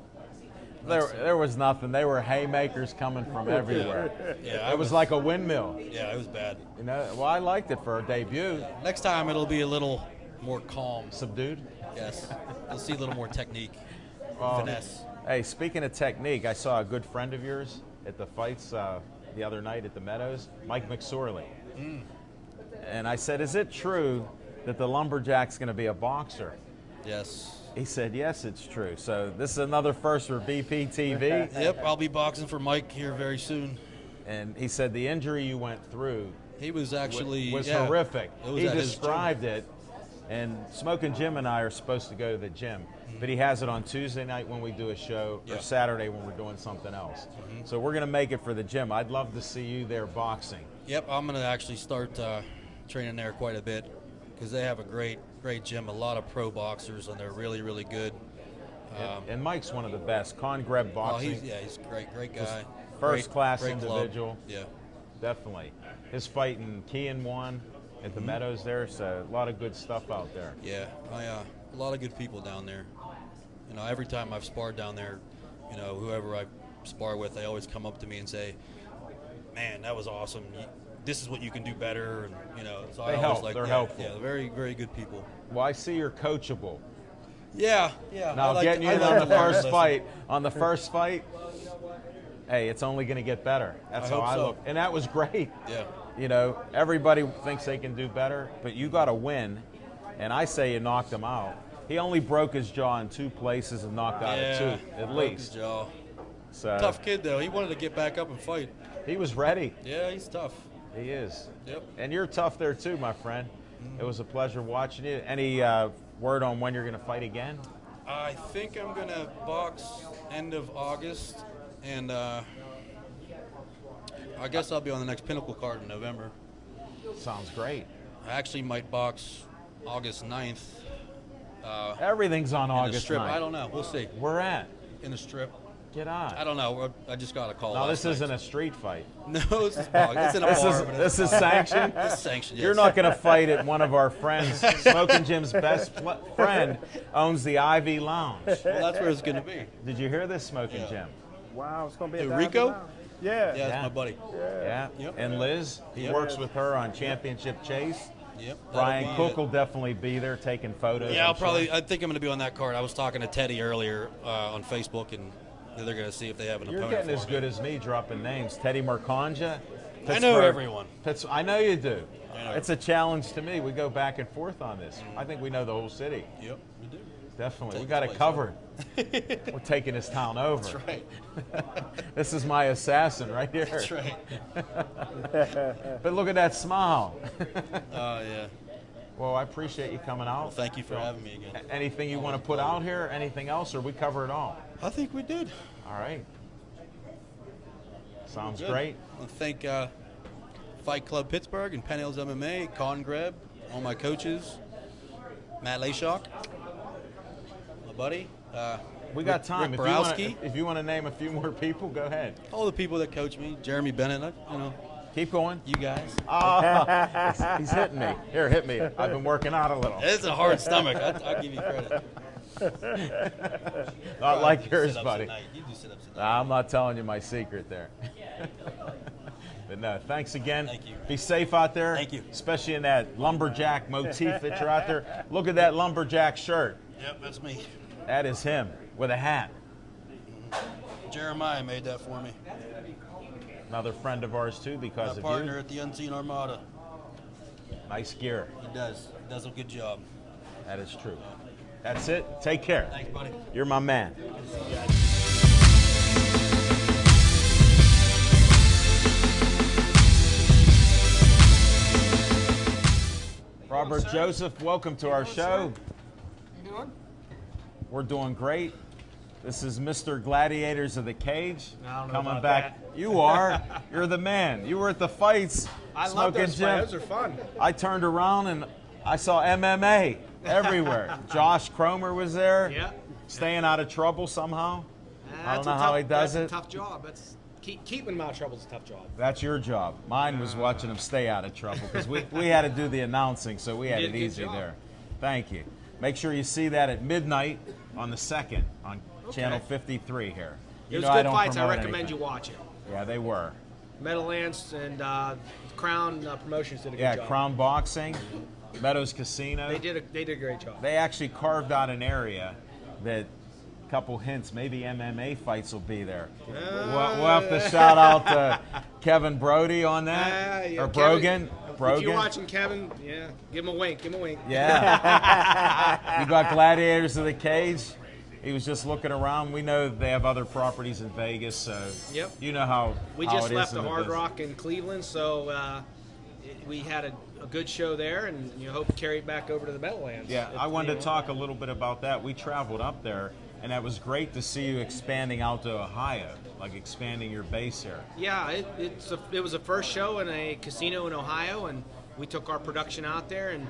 There was nothing. They were haymakers coming from everywhere. Yeah. It was like a windmill. Yeah, it was bad. You know, well, I liked it for a debut. Next time it'll be a little more calm. Subdued. Yes. You'll see a little more technique, Well, finesse. Hey, speaking of technique, I saw a good friend of yours at the fights the other night at the Meadows, Mike McSorley. And I said, is it true that the lumberjack's going to be a boxer? Yes. He said, yes, it's true. So this is another first for BPTV. Yep. I'll be boxing for Mike here very soon. And he said the injury you went through He was actually was yeah, horrific. it was He at his gym. described it. And Smoking Jim and I are supposed to go to the gym, but he has it on Tuesday night when we do a show, or Yeah. Saturday when we're doing something else. So we're going to make it for the gym. I'd love to see you there boxing. Yep, I'm going to actually start training there quite a bit because they have a great gym, a lot of pro boxers, and they're really, really good. And Mike's one of the best. Con Greb Oh, Boxing, he's great guy. first class great club. individual. Yeah. Definitely. His fight in Kean won at the Meadows there, so a lot of good stuff out there. Yeah, a lot of good people down there. You know, every time I've sparred down there, you know, whoever I spar with, they always come up to me and say, "Man, that was awesome. This is what you can do better." And you know, so I They always help. like, They're yeah, helpful. Yeah, very, very good people. Well, I see you're coachable. Yeah. Now, getting you I in like on to the learn, first listen. fight, hey, it's only going to get better. That's I how hope I so. look. And that was great. Yeah. You know, everybody thinks they can do better, but you got to win. And I say you knocked him out. He only broke his jaw in 2 places and knocked out a tooth, at broke least. his jaw. So Tough kid though. He wanted to get back up and fight. he was ready. Yeah, he's tough. He is. Yep. And you're tough there too, my friend. It was a pleasure watching you. Any word on when you're going to fight again? I think I'm gonna box end of August, and I guess I'll be on the next Pinnacle card in November. Sounds great. I actually might box August 9th. Everything's on In the August strip. 9th. I don't know. We'll see. We're at. In the strip. Get on. I don't know. I just got a call. No, last this night. isn't a street fight. No, this is boxing. It's in a This bar. is but this it's is sanctioned. This is sanctioned. You're yes. not going to fight at one of our friends. Smoking Jim's best friend owns the Ivy Lounge. Well, that's where it's gonna be. Did you hear this, Smoking Jim? Wow, it's gonna be Who, a Rico? Yeah. Yeah, that's my buddy. Yeah. Yep. And Liz, he Yep. works with her on Championship Chase. Yep. Brian that'll be Cook will definitely be there taking photos. Yeah, I'll I'm sure. probably. I think I'm going to be on that card. I was talking to Teddy earlier on Facebook, and they're going to see if they have an You're opponent. getting for as me. good as me dropping names. Teddy Mercanja. I know everyone. I know you do. I know. It's a challenge to me. We go back and forth on this. I think we know the whole city. Yep, we do. Definitely. Take We got this it place covered. We're taking this town over. That's right. This is my assassin right here. That's right. But look at that smile. Oh, yeah. Well, I appreciate you coming out. Well, thank you for having me again. Anything you want to put out here? Anything else, or we cover it all? I think we did. All right. Sounds Good. great. I thank Fight Club Pittsburgh and Penn Hills MMA, Con Greb, all my coaches, Matt Layshock, my buddy. We got time. Rick If you wanna- Borowski. if you want to name a few more people, go ahead. All the people that coach me, Jeremy Bennett, Keep going. You guys. Ah, he's hitting me. Here, hit me. I've been working out a little. It's a hard stomach. I'll give you credit. Not like yours, Sit-ups buddy. at night. You do sit-ups at night. Nah, I'm not telling you my secret there. But no, thanks again. Thank you. Be safe out there. Thank you. Especially in that lumberjack motif that you're out there. Look at that lumberjack shirt. Yep, that's me. That is him with a hat. Jeremiah made that for me. Another friend of ours too, because My of partner you. at the Unseen Armada. Nice gear. He does. He does a good job. That is true. That's it. Take care. Thanks, buddy. You're my man. Robert Joseph, welcome to our show. You doing? We're doing great. This is Mr. Gladiators of the Cage. I don't know coming about back. that. You are. You're the man. You were at the fights. I love Smoking those Jim. fights. Those are fun. I turned around and I saw MMA everywhere. Josh Cromer was there. Yeah. Staying out of trouble somehow. I don't That's know a how tough- he does that's it. a tough job. That's keeping him out of trouble is a tough job. That's your job. Mine was watching him stay out of trouble because we had to do the announcing, so we had You it did a good easy job. there. Thank you. Make sure you see that at midnight on the 2nd on Channel 53 here. It was know I good don't fights. I promote recommend anything. you watch it. Yeah, they were. Meadowlands and Crown Promotions did a good Yeah, job. Crown Boxing, Meadows Casino. They did a great job. They actually carved out an area that, couple hints, maybe MMA fights will be there. We'll have to shout out Kevin Brody on that, Yeah, or Kevin, Brogan. If Brogan. you're watching Kevin, yeah, give him a wink. Give him a wink. Yeah. You got Gladiators of the Cage. He was just looking around. We know they have other properties in Vegas, so Yep. you know how We how just it is left in the Hard business. Rock in Cleveland, so we had a good show there, and you hope to carry it back over to the Meadowlands. Yeah, If, I wanted you to know. talk a little bit about that. We traveled up there, and that was great to see you expanding out to Ohio, like expanding your base here. Yeah, it was a first show in a casino in Ohio, and we took our production out there, and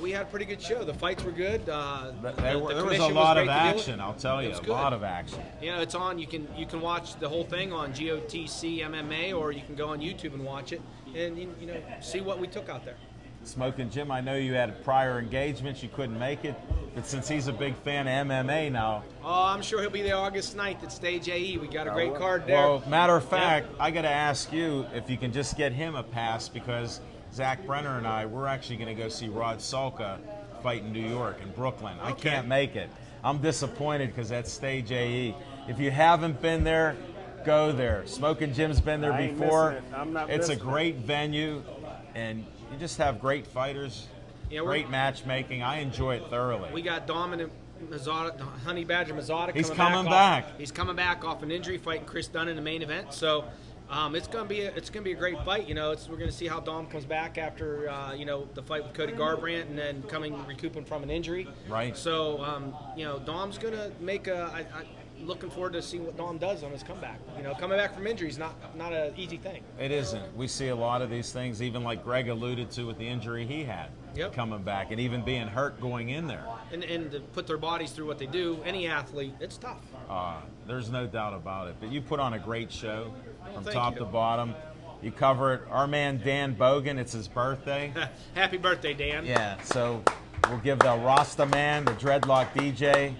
we had a pretty good show. The fights were good. There was a commission lot of great to deal with. action, I'll tell you, It was a good. lot of action. You know, it's on. You can watch the whole thing on GOTC MMA, or you can go on YouTube and watch it, and you know see what we took out there. Smoking Jim, I know you had prior engagements, you couldn't make it, but since he's a big fan of MMA now. Oh, I'm sure he'll be there August 9th at Stage AE. We got a great card there. Well, matter of fact, I got to ask you if you can just get him a pass, because Zach Brenner and I, we're actually going to go see Rod Salka fight in New York, in Brooklyn. I Okay. can't make it. I'm disappointed because that's Stage AE. If you haven't been there, go there. Smoking Jim's been there I ain't before. missing it. I'm not It's a missing it. great venue, and you just have great fighters, Yeah, great matchmaking. I enjoy it thoroughly. We got Dominant Mazzotta, Honey Badger Mazzotta. He's coming back. He's coming back off an injury, fighting Chris Dunn in the main event. So it's gonna be a great fight. You know, we're gonna see how Dom comes back after you know the fight with Cody Garbrandt, and then recouping from an injury. Right. So you know, Dom's gonna make looking forward to seeing what Dom does on his comeback. You know, coming back from injury is not an easy thing. It isn't. We see a lot of these things, even like Greg alluded to with the injury he had coming back, and even being hurt going in there. And to put their bodies through what they do, any athlete, it's tough. There's no doubt about it. But you put on a great show from thank top you. to bottom. You cover it. Our man Dan Bogan, it's his birthday. Happy birthday, Dan. Yeah, so we'll give the Rasta man, the dreadlock DJ.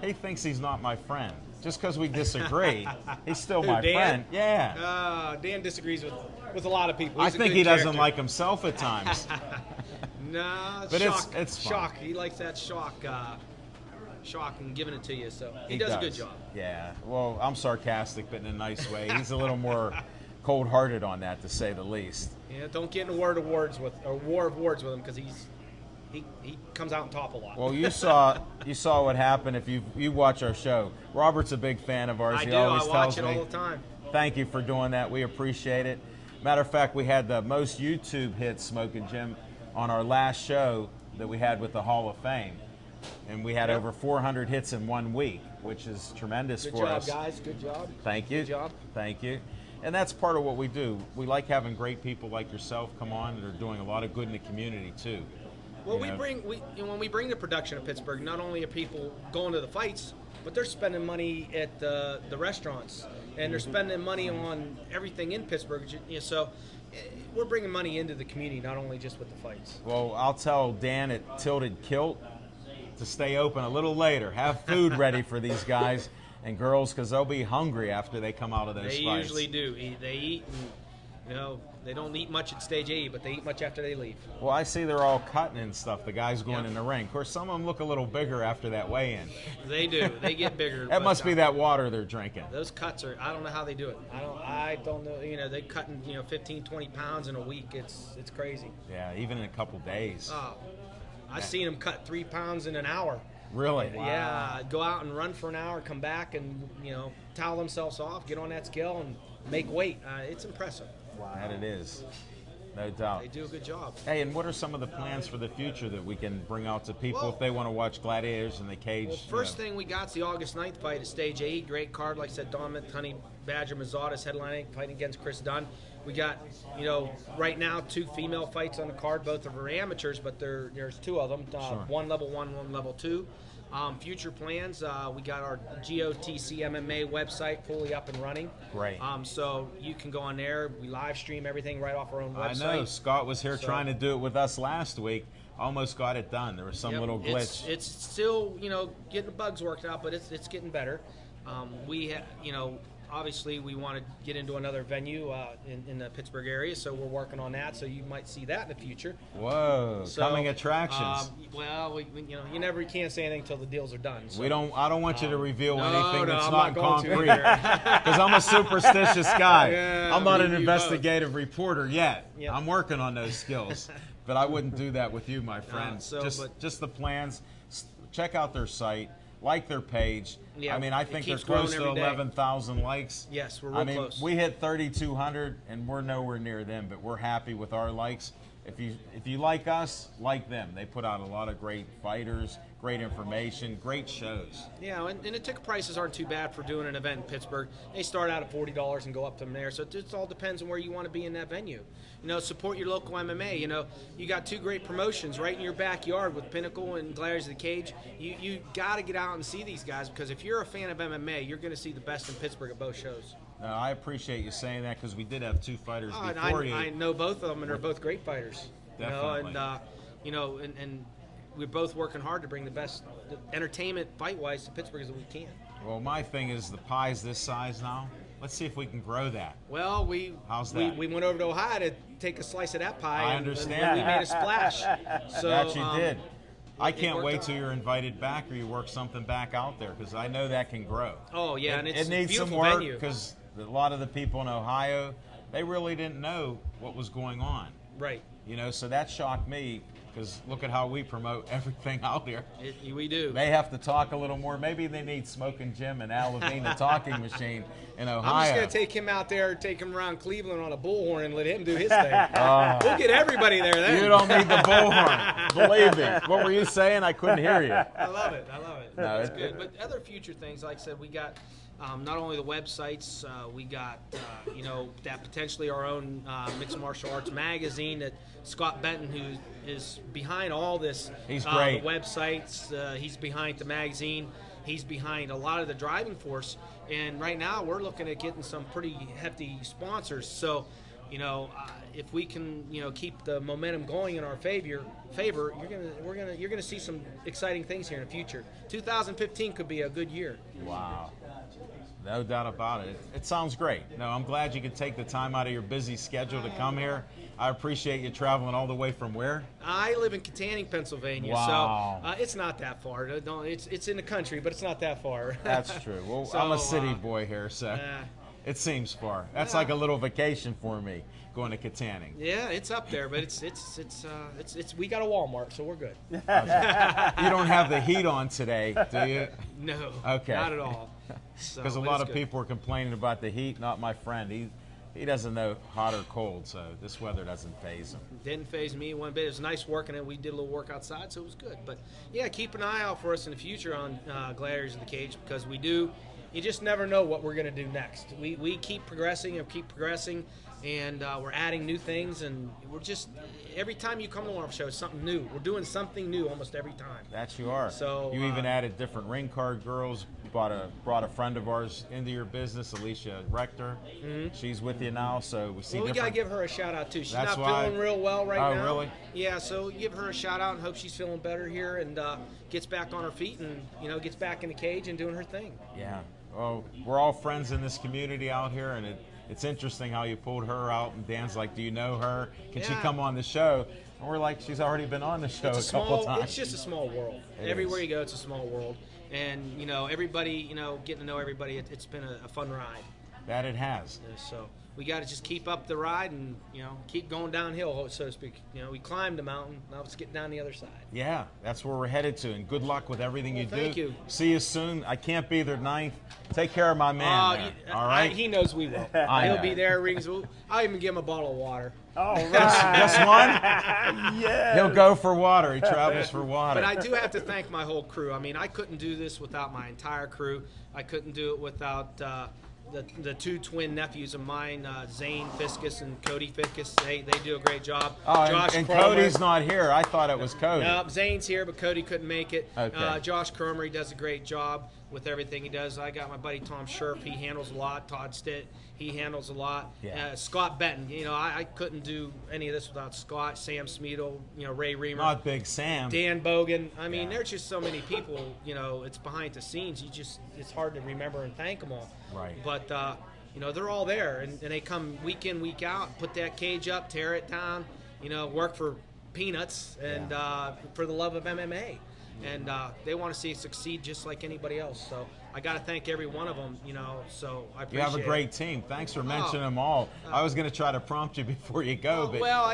He thinks he's not my friend. Just because we disagree, he's still Who, my Dan? friend. Yeah. Dan disagrees with a lot of people. I He's a think good he doesn't character. like himself at times. Nah, But shock. it's fun. shock. He likes that shock and giving it to you. So he, He does a good job. Yeah. Well, I'm sarcastic, but in a nice way. He's a little more cold-hearted on that, to say the least. Yeah, don't get in a war of words with him because he comes out on top a lot. Well, you saw what happened if you watch our show. Robert's a big fan of ours. I He do. always I tells watch it me, all the time. Thank you for doing that. We appreciate it. Matter of fact, we had the most YouTube hits, Smokin' Jim, on our last show that we had with the Hall of Fame. And we had over 400 hits in 1 week, which is tremendous Good for job, us. guys. Good job. Thank you. Good job. Thank you. And that's part of what we do. We like having great people like yourself come on that are doing a lot of good in the community too. Well, You know? when we bring the production of Pittsburgh, not only are people going to the fights, but they're spending money at the restaurants, and they're spending money on everything in Pittsburgh. So we're bringing money into the community, not only just with the fights. Well, I'll tell Dan at Tilted Kilt to stay open a little later. Have food ready for these guys and girls because they'll be hungry after they come out of those They fights. usually do. They eat, and they don't eat much at Stage 8, but they eat much after they leave. Well, I see they're all cutting and stuff, the guys going in the ring. Of course, some of them look a little bigger after that weigh-in. They do. They get bigger. That but, must be that water they're drinking. Those cuts are, I don't know how they do it. I don't know. They're cutting, 15, 20 pounds in a week. It's crazy. Yeah, even in a couple days. Oh, I've seen them cut 3 pounds in an hour. Really? Yeah, go out and run for an hour, come back and, towel themselves off, get on that scale and make weight. It's impressive. Wow. That it is. No doubt. They do a good job. Hey, and what are some of the plans for the future that we can bring out to people if they want to watch Gladiators in the Cage? Well, first thing we got is the August 9th fight at Stage 8. Great card. Like I said, Dominic Honey Badger Mazadas headlining, fighting against Chris Dunn. We got, right now 2 female fights on the card. Both of them are amateurs, but there's 2 of them. One level 1, one level 2. Future plans, we got our GOTC MMA website fully up and running. Great. So you can go on there. We live stream everything right off our own website. I know. Scott was here trying to do it with us last week. Almost got it done. There was some little glitch. It's still, getting the bugs worked out, but it's getting better. Obviously we want to get into another venue in the Pittsburgh area, so we're working on that. So you might see that in the future. Whoa! Coming attractions. You can't say anything until the deals are done. So. I don't want you to reveal anything that's I'm not going concrete, because I'm a superstitious guy. Yeah, I'm not an you investigative reporter yet. Yep. I'm working on those skills, but I wouldn't do that with you, my friend. So, just the plans. Check out their site. Like their page. Yeah, I think they're keeps close to growing every day. 11,000 likes. Yes, we're real close. We hit 3,200, and we're nowhere near them, but we're happy with our likes. If you like us, like them. They put out a lot of great fighters, great information, great shows. Yeah, and the ticket prices aren't too bad for doing an event in Pittsburgh. They start out at $40 and go up from there. So it just all depends on where you want to be in that venue. Support your local MMA. You got 2 great promotions right in your backyard with Pinnacle and Gladiators of the Cage. You got to get out and see these guys, because if you're a fan of MMA, you're going to see the best in Pittsburgh at both shows. I appreciate you saying that, because we did have 2 fighters And before you. I know both of them, and they're both great fighters. Definitely. And we're both working hard to bring the best entertainment fight-wise to Pittsburgh as we can. Well, my thing is the pie's this size now. Let's see if we can grow that. Well, we went over to Ohio to take a slice of that pie. I understand. We made a splash. So, that you did. I can't worked wait out. till you're invited back, or you work something back out there, because I know that can grow. Oh yeah, and it's it needs a some beautiful work, venue. because a lot of the people in Ohio, they really didn't know what was going on. Right. So that shocked me, because look at how we promote everything out here. We do. They have to talk a little more. Maybe they need Smokin' Jim and Al Levine, the talking machine in Ohio. I'm just going to take him out there, take him around Cleveland on a bullhorn and let him do his thing. We'll get everybody there then. You don't need the bullhorn. Believe me. What were you saying? I couldn't hear you. I love it. No, That's good. But other future things, like I said, we got not only the websites, we got, that potentially our own mixed martial arts magazine that Scott Benton, who is behind all this. He's great. The websites, he's behind the magazine. He's behind a lot of the driving force. And right now we're looking at getting some pretty hefty sponsors. So, if we can, keep the momentum going in our favor, you're gonna see some exciting things here in the future. 2015 could be a good year. Wow. No doubt about it. It sounds great. No, I'm glad you could take the time out of your busy schedule to come here. I appreciate you traveling all the way from where? I live in Katanning, Pennsylvania, wow. So it's not that far. It's in the country, but it's not that far. That's true. Well, so, I'm a city boy here, so It seems far. That's like a little vacation for me, going to Katanning. Yeah, it's up there, but it's we got a Walmart, so we're good. You don't have the heat on today, do you? No. Okay. Not at all. Because a lot of people are complaining about the heat. Not my friend. He doesn't know hot or cold, so this weather doesn't faze him. Didn't faze me one bit. It was nice working, and we did a little work outside, so it was good. But yeah, keep an eye out for us in the future on Gladiators of the Cage, because we do. You just never know what we're going to do next. We keep progressing and keep progressing, and we're adding new things, and we're just every time you come to one of our shows, something new. We're doing something new almost every time. That you are. So you even added different ring card girls. Brought a friend of ours into your business, Alicia Rector. Mm-hmm. She's with you now, so we see. Well, we gotta give her a shout out too. She's That's not feeling real well right now. Oh, really? Yeah, so give her a shout out and hope she's feeling better here and gets back on her feet and gets back in the cage and doing her thing. Yeah. Well, we're all friends in this community out here, and it's interesting how you pulled her out. And Dan's like, "Do you know her? Can she come on the show?" And we're like, "She's already been on the show a couple times." It's just a small world. Everywhere you go, it's a small world. And, everybody, getting to know everybody, it's been a fun ride. That it has. So we got to just keep up the ride and, keep going downhill, so to speak. We climbed the mountain. Now let's get down the other side. Yeah, that's where we're headed to. And good luck with everything you do. Thank you. See you soon. I can't be there 9th. Take care of my man there, all right? He knows we will. He'll be there. I'll even give him a bottle of water. All right. Just one? Yeah. He'll go for water. He travels for water. But I do have to thank my whole crew. I mean, I couldn't do this without my entire crew. I couldn't do it without the two twin nephews of mine, Zane Fiskus and Cody Fiskus. They do a great job. Oh, Josh and Cromer. Cody's not here. I thought it was Cody. No, Zane's here, but Cody couldn't make it. Okay. Josh Cromer, he does a great job with everything he does. I got my buddy Tom Scherf. He handles a lot. Todd Stitt, he handles a lot. Yeah. Scott Benton, I couldn't do any of this without Scott, Sam Smeedle, Ray Reamer. Not Big Sam. Dan Bogan. I mean, there's just so many people, it's behind the scenes. It's hard to remember and thank them all. Right. But, they're all there, and they come week in, week out, put that cage up, tear it down, work for peanuts and for the love of MMA. And they want to see it succeed just like anybody else. So I got to thank every one of them, so I appreciate it. You have a great team. Thanks for mentioning them all. I was going to try to prompt you before you go. But well,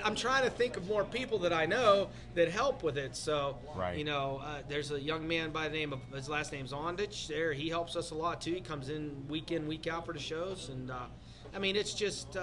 I'm trying to think of more people that I know that help with it. So, right. There's a young man by the name of, his last name's Ondich there. He helps us a lot, too. He comes in, week out for the shows. And, it's just...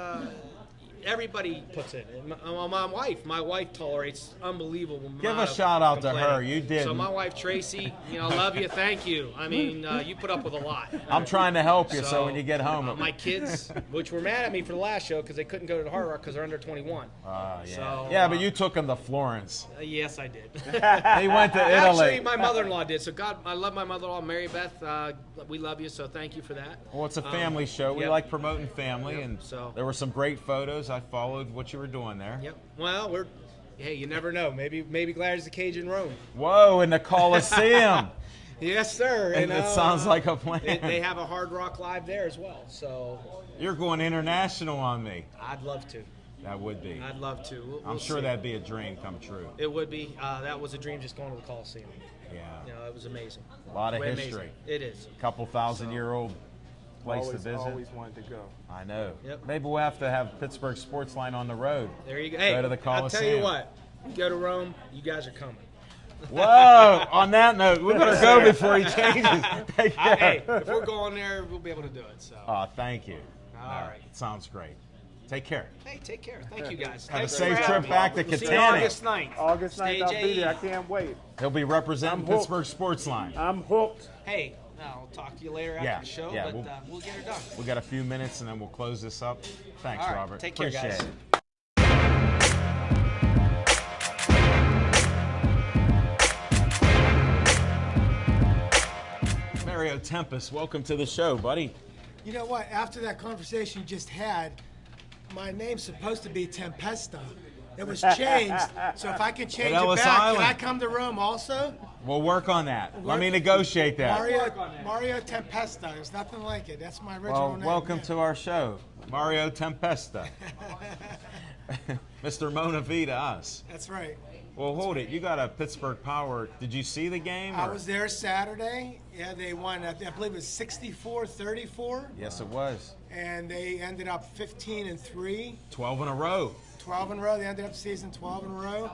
everybody puts in. My wife tolerates unbelievable. Give a shout out to her. You did. So my wife Tracy, love you, thank you. You put up with a lot. I'm trying to help you, so when you get home. My kids, which were mad at me for the last show because they couldn't go to the Hard Rock because they're under 21. Yeah. So, but you took them to Florence. Yes, I did. They went to Italy. Actually, my mother-in-law did. So God, I love my mother-in-law, Mary Beth. We love you, so thank you for that. Well, it's a family show. We like promoting family, and so there were some great photos. I followed what you were doing there. Yep. Well, hey, you never know. Maybe Gladiators of the Cage in Rome. Whoa, in the Coliseum. Yes, sir. And it sounds like a plan. They have a Hard Rock Live there as well. So you're going international on me. I'd love to. That would be. I'd love to. I'm sure that'd be a dream come true. It would be. That was a dream just going to the Coliseum. Yeah. It was amazing. A lot of Amazing. history. It is. A couple thousand-year-old place to visit. Always wanted to go. I know. Yep. Maybe we'll have to have Pittsburgh Sportsline on the road. There you go. Hey, go to the Coliseum. I'll tell you what. You go to Rome, you guys are coming. Whoa! On that note, we better go before he changes. Take care. Hey, if we're going there, we'll be able to do it. So. Oh, thank you. All right. Sounds great. Take care. Hey, take care. Thank you, guys. Have Thanks a safe for trip having back me. to We'll see you Katanning. August 9th. August 9th, Stage I'll be AE. there. I can't wait. He'll be representing I'm Pittsburgh Sportsline. I'm hooked. Hey, I'll talk to you later after the show, but we'll get her done. We got a few minutes, and then we'll close this up. Thanks, All right. Robert. Take care, Appreciate guys. it. Mario Tempest, welcome to the show, buddy. You know what? After that conversation you just had, my name's supposed to be Tempesta. It was changed, so if I can change it Ellis back, Island. can I come to Rome also? We'll work on that. Let me negotiate that. Mario Tempesta. There's nothing like it. That's my original Well, name. welcome to our show, Mario Tempesta. Mr. Mona Vita, us. That's right. Well, hold it. You got a Pittsburgh Power. Did you see the game? I was there Saturday. Yeah, they won. I believe it was 64-34. Yes, it was. And they ended up 15-3. 12 in a row. 12 in a row. They ended up the season 12 in a row.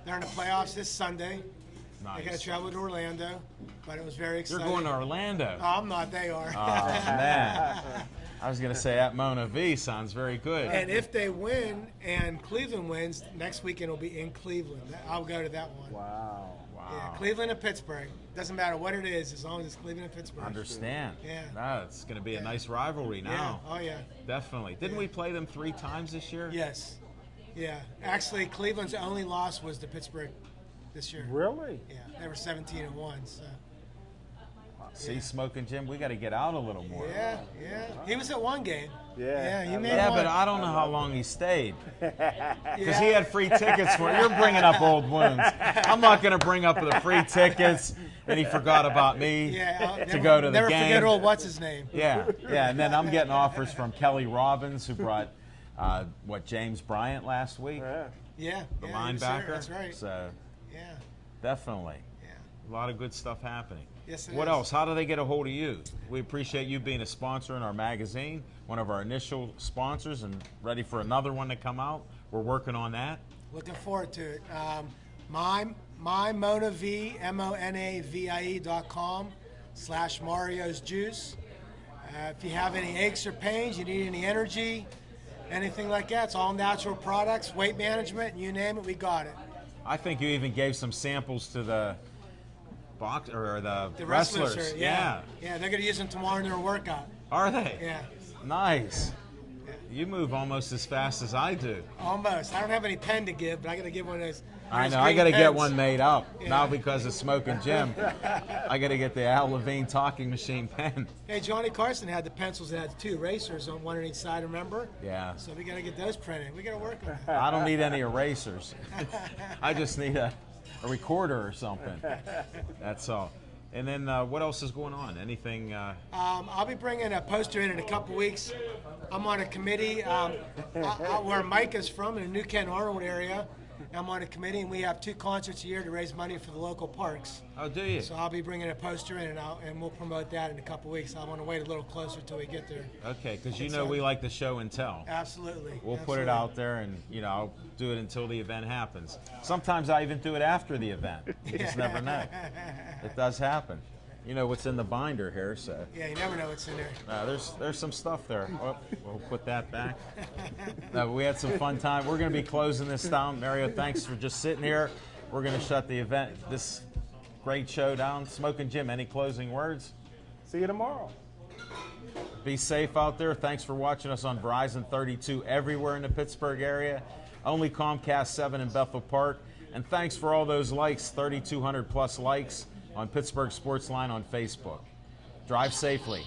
They're in the playoffs this Sunday. Nice. They got to travel to Orlando, but it was very exciting. You're going to Orlando. Oh, I'm not. They are. Oh, man. I was going to say at Mona V sounds very good. And if they win and Cleveland wins, next weekend will be in Cleveland. I'll go to that one. Wow. Yeah, Cleveland and Pittsburgh. Doesn't matter what it is, as long as it's Cleveland and Pittsburgh. Understand. Yeah. No, it's going to be a nice rivalry now. Yeah. Oh, yeah. Definitely. Didn't we play them 3 times this year? Yes. Yeah. Actually, Cleveland's only loss was to Pittsburgh this year. Really? Yeah. They were 17-1. So. See, Smoking Jim, we got to get out a little more. Yeah, yeah. He was at one game. Yeah. He made Yeah, one. but I don't know how long he stayed. Because he had free tickets for it. You're bringing up old wounds. I'm not going to bring up the free tickets, and he forgot about me to go to the never game. Forget old what's his name. Yeah, and then I'm getting offers from Kelly Robbins, who brought, James Bryant last week? Yeah. The he was linebacker? there. That's right. So, yeah. definitely. Yeah. A lot of good stuff happening. Yes, it What is. else? How do they get a hold of you? We appreciate you being a sponsor in our magazine, one of our initial sponsors, and ready for another one to come out. We're working on that. Looking forward to it. MyMonaV, MONAVIE.com/Mario's Juice. If you have any aches or pains, you need any energy, anything like that, it's all natural products, weight management, you name it, we got it. I think you even gave some samples to the The wrestlers. Yeah, they're going to use them tomorrow in their workout. Are they? Yeah. Nice. You move almost as fast as I do. Almost. I don't have any pen to give, but I got to give one of those. I know. I got to get pens. one made up. Yeah. Now because of Smoking Jim, I got to get the Al Levine talking machine pen. Hey, Johnny Carson had the pencils that had 2 erasers on one on each side, remember? Yeah. So we got to get those printed. We got to work on that. I don't need any erasers. I just need a recorder or something. That's all. And then what else is going on? Anything? I'll be bringing a poster in a couple weeks. I'm on a committee where Mike is from in the New Kent Arnold area. I'm on a committee, and we have 2 concerts a year to raise money for the local parks. Oh, do you? So I'll be bringing a poster in, and we'll promote that in a couple weeks. I want to wait a little closer till we get there. Okay, because you know we like the show and tell. Absolutely. We'll put it out there, and I'll do it until the event happens. Sometimes I even do it after the event. You just never know. It does happen. You know what's in the binder here, so. Yeah, you never know what's in there. There's some stuff there. Oh, we'll put that back. No, we had some fun time. We're going to be closing this down. Mario, thanks for just sitting here. We're going to shut the event, this great show down. Smoking Jim, any closing words? See you tomorrow. Be safe out there. Thanks for watching us on Verizon 32 everywhere in the Pittsburgh area. Only Comcast 7 in Bethel Park. And thanks for all those likes, 3,200 plus likes on Pittsburgh Sportsline on Facebook. Drive safely.